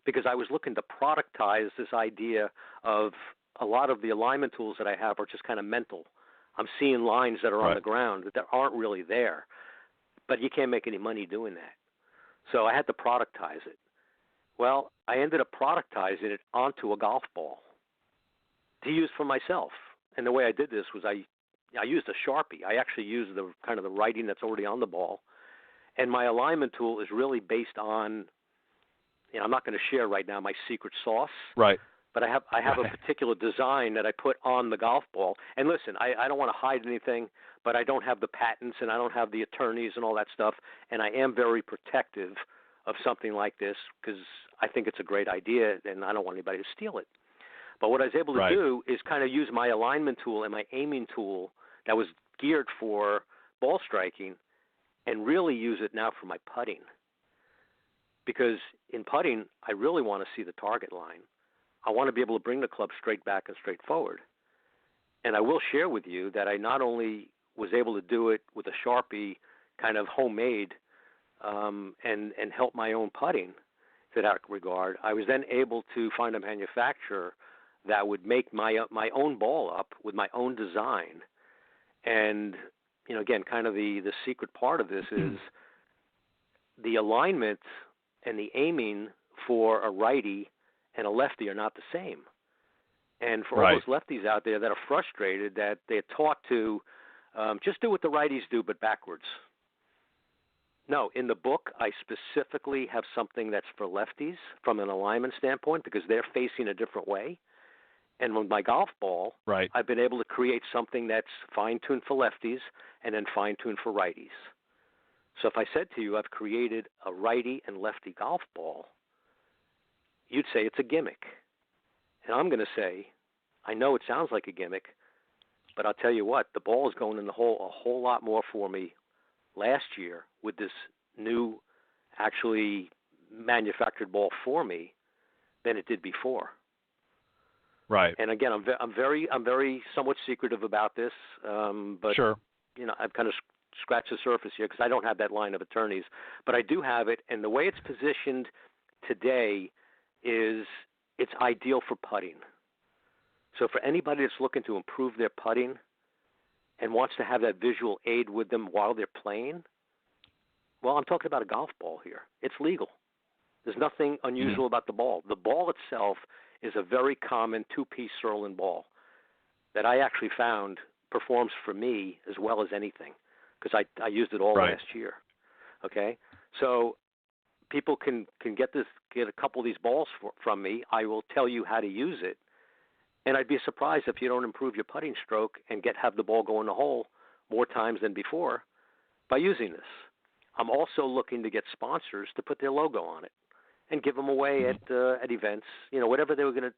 because I was looking to productize this idea of a lot of the alignment tools that I have are just kind of mental. I'm seeing lines that are on the ground that aren't really there, but you can't make any money doing that. So I had to productize it. Well, I ended up productizing it onto a golf ball to use for myself. And the way I did this was I used a Sharpie. I actually used the kind of the writing that's already on the ball. And my alignment tool is really based on, I'm not going to share right now my secret sauce. Right. But I have a particular design that I put on the golf ball. And listen, I don't want to hide anything, but I don't have the patents and I don't have the attorneys and all that stuff. And I am very protective of something like this because I think it's a great idea and I don't want anybody to steal it. But what I was able to do is kind of use my alignment tool and my aiming tool that was geared for ball striking and really use it now for my putting. Because in putting, I really want to see the target line. I want to be able to bring the club straight back and straight forward. And I will share with you that I not only was able to do it with a Sharpie, kind of homemade, and help my own putting to that regard, I was then able to find a manufacturer that would make my own ball up with my own design. And, again, kind of the secret part of this is the alignment and the aiming for a righty and a lefty are not the same. And for all those lefties out there that are frustrated that they're taught to just do what the righties do but backwards. No, in the book, I specifically have something that's for lefties from an alignment standpoint because they're facing a different way. And with my golf ball, I've been able to create something that's fine-tuned for lefties and then fine-tuned for righties. So if I said to you I've created a righty and lefty golf ball, you'd say it's a gimmick. And I'm going to say, I know it sounds like a gimmick, but I'll tell you what, the ball is going in the hole a whole lot more for me last year with this new actually manufactured ball for me than it did before. Right. And again, I'm very somewhat secretive about this, but I've kind of scratched the surface here because I don't have that line of attorneys, but I do have it. And the way it's positioned today is it's ideal for putting. So for anybody that's looking to improve their putting and wants to have that visual aid with them while they're playing, well, I'm talking about a golf ball here. It's legal. There's nothing unusual about the ball. The ball itself is a very common two-piece Serlin ball that I actually found performs for me as well as anything because I used it all last year. Okay? So people can get a couple of these balls from me. I will tell you how to use it. And I'd be surprised if you don't improve your putting stroke and have the ball go in the hole more times than before by using this. I'm also looking to get sponsors to put their logo on it and give them away at events, whatever they were going to.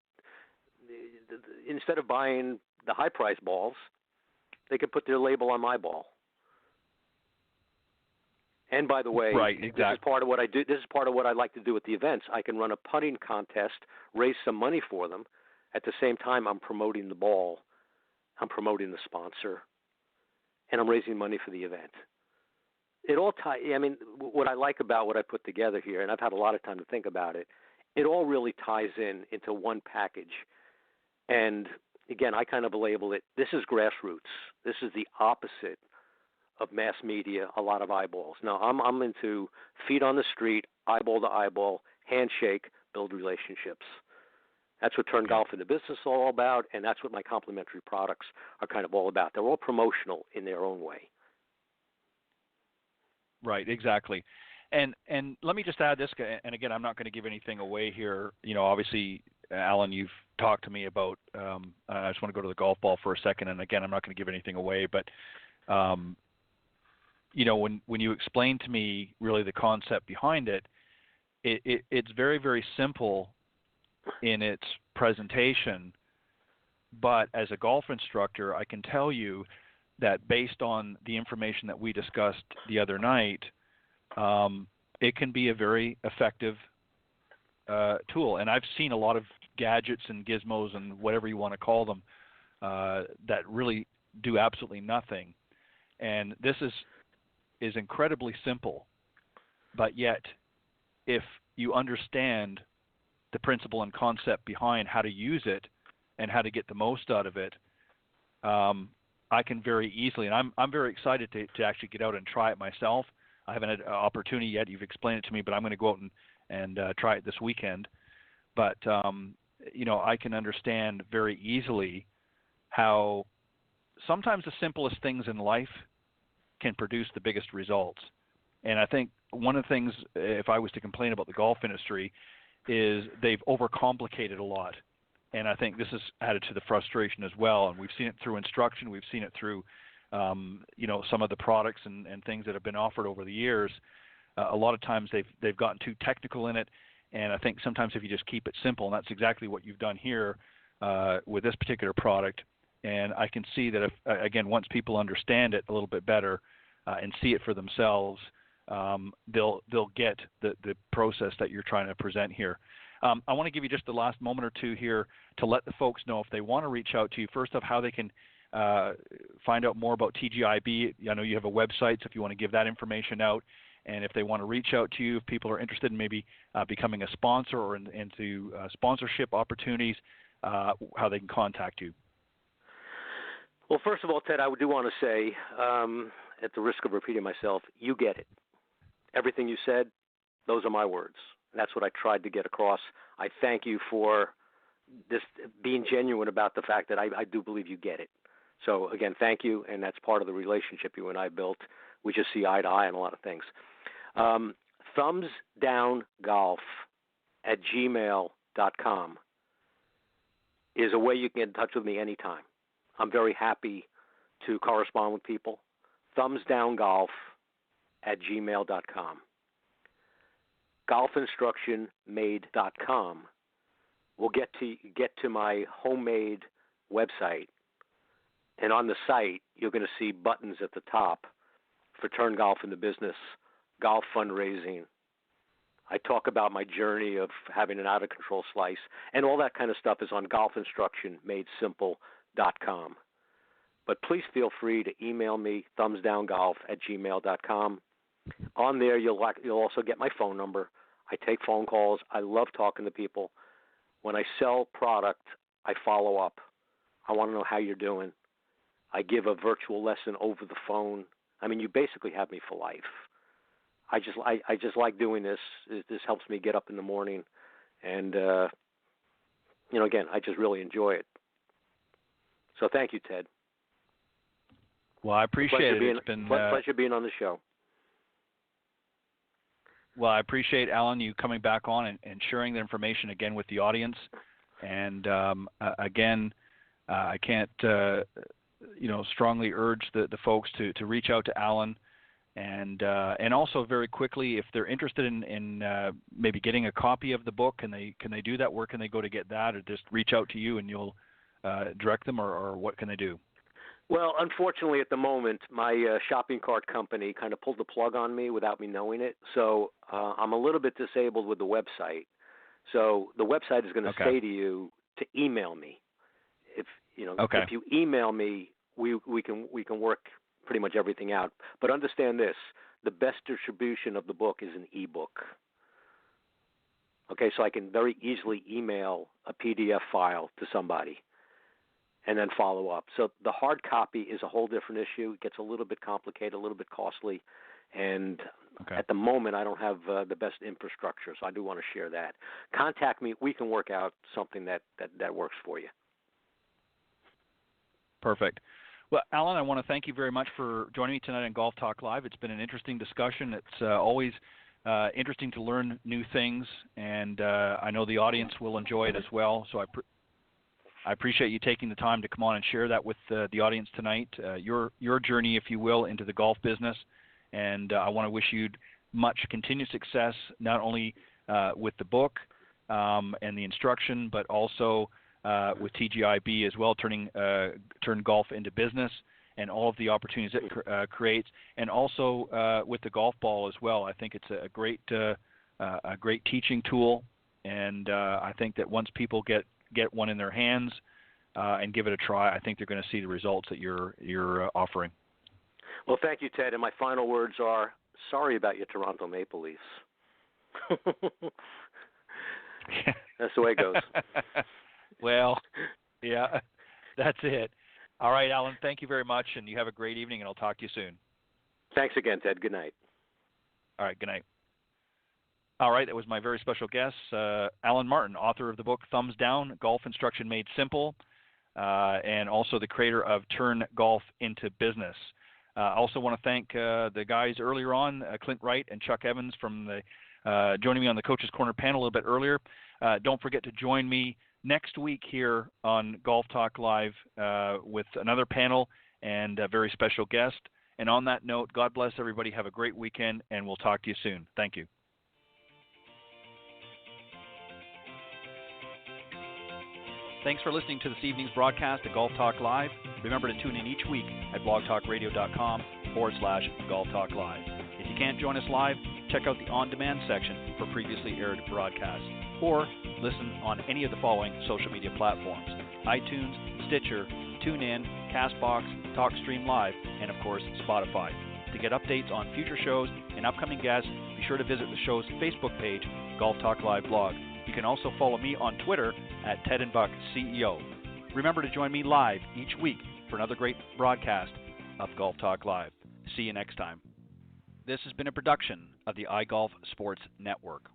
Instead of buying the high-priced balls, they could put their label on my ball. And by the way, this is part of what I do. This is part of what I like to do at the events. I can run a putting contest, raise some money for them. At the same time, I'm promoting the ball, I'm promoting the sponsor, and I'm raising money for the event. It all what I like about what I put together here, and I've had a lot of time to think about it, it all really ties into one package. And again, I kind of label it, this is grassroots. This is the opposite of mass media, a lot of eyeballs. Now, I'm into feet on the street, eyeball to eyeball, handshake, build relationships. That's what Turn Golf into Business is all about, and that's what my complementary products are kind of all about. They're all promotional in their own way. Right, exactly. And let me just add this, and again, I'm not going to give anything away here. Obviously, Alan, you've talked to me about, I just want to go to the golf ball for a second, and again, I'm not going to give anything away, but, when you explain to me really the concept behind it, it's very, very simple in its presentation, but as a golf instructor, I can tell you that based on the information that we discussed the other night, it can be a very effective tool. And I've seen a lot of gadgets and gizmos and whatever you want to call them that really do absolutely nothing. And this is incredibly simple, but yet if you understand the principle and concept behind how to use it and how to get the most out of it, I can very easily, and I'm very excited to actually get out and try it myself. I haven't had an opportunity yet. You've explained it to me, but I'm going to go out and try it this weekend. But, I can understand very easily how sometimes the simplest things in life can produce the biggest results. And I think one of the things, if I was to complain about the golf industry, is they've overcomplicated a lot. And I think this has added to the frustration as well. And we've seen it through instruction. We've seen it through, some of the products and things that have been offered over the years. A lot of times they've gotten too technical in it. And I think sometimes if you just keep it simple, and that's exactly what you've done here with this particular product. And I can see that, again, once people understand it a little bit better and see it for themselves, they'll get the process that you're trying to present here. I want to give you just the last moment or two here to let the folks know if they want to reach out to you, first off, how they can find out more about TGIB. I know you have a website, so if you want to give that information out, and if they want to reach out to you, if people are interested in maybe becoming a sponsor or into sponsorship opportunities, how they can contact you. Well, first of all, Ted, I do want to say, at the risk of repeating myself, you get it. Everything you said, those are my words. That's what I tried to get across. I thank you for this being genuine about the fact that I do believe you get it. So, again, thank you, and that's part of the relationship you and I built. We just see eye to eye on a lot of things. thumbsdowngolf@gmail.com is a way you can get in touch with me anytime. I'm very happy to correspond with people. thumbsdowngolf@gmail.com. golfinstructionmade.com will get to my homemade website, and on the site you're going to see buttons at the top for Turn Golf into Business, golf fundraising. I talk about my journey of having an out-of-control slice, and all that kind of stuff is on golfinstructionmadesimple.com. But please feel free to email me, thumbsdowngolf@gmail.com. On there, you'll also get my phone number. I take phone calls. I love talking to people. When I sell product, I follow up. I want to know how you're doing. I give a virtual lesson over the phone. I mean, you basically have me for life. I just like doing this. This helps me get up in the morning, and again, I just really enjoy it. So thank you, Ted. Well, I appreciate it. It's been a pleasure being on the show. Well, I appreciate, Alan, you coming back on and sharing the information again with the audience. And again, I can't strongly urge the folks to reach out to Alan. And also very quickly, if they're interested in maybe getting a copy of the book, can they do that? Where can they go to get that, or just reach out to you and you'll direct them, or what can they do? Well, unfortunately, at the moment, my shopping cart company kind of pulled the plug on me without me knowing it. So I'm a little bit disabled with the website. So the website is going to say to you to email me. If you email me, we can work pretty much everything out. But understand this: the best distribution of the book is an ebook. Okay, so I can very easily email a PDF file to somebody. and then follow up. So the hard copy is a whole different issue. It gets a little bit complicated, a little bit costly, and at the moment I don't have the best infrastructure, so I do want to share that. Contact me. We can work out something that works for you. Perfect. Well, Alan, I want to thank you very much for joining me tonight on Golf Talk Live. It's been an interesting discussion. It's always interesting to learn new things, and I know the audience will enjoy it as well. So I appreciate you taking the time to come on and share that with the audience tonight, your journey, if you will, into the golf business. And I want to wish you much continued success, not only with the book and the instruction, but also with TGIB as well, turn golf into business and all of the opportunities it creates, and also with the golf ball as well. I think it's a great teaching tool, and I think that once people get one in their hands and give it a try, I think they're going to see the results that you're offering. Well, thank you, Ted. And my final words are, sorry about your Toronto Maple Leafs. That's the way it goes. Well, yeah, that's it. All right, Alan, thank you very much, and you have a great evening, and I'll talk to you soon. Thanks again, Ted. Good night. All right, good night. All right, that was my very special guest, Alan Martin, author of the book Thumbs Down, Golf Instruction Made Simple, and also the creator of Turn Golf into Business. I also want to thank the guys earlier on, Clint Wright and Chuck Evans, from joining me on the Coach's Corner panel a little bit earlier. Don't forget to join me next week here on Golf Talk Live with another panel and a very special guest. And on that note, God bless everybody. Have a great weekend, and we'll talk to you soon. Thank you. Thanks for listening to this evening's broadcast of Golf Talk Live. Remember to tune in each week at blogtalkradio.com/Golf Talk Live. If you can't join us live, check out the on-demand section for previously aired broadcasts, or listen on any of the following social media platforms: iTunes, Stitcher, TuneIn, CastBox, TalkStream Live, and of course Spotify. To get updates on future shows and upcoming guests, be sure to visit the show's Facebook page, Golf Talk Live blog. You can also follow me on Twitter at Ted and Buck CEO. Remember to join me live each week for another great broadcast of Golf Talk Live. See you next time. This has been a production of the iGolf Sports Network.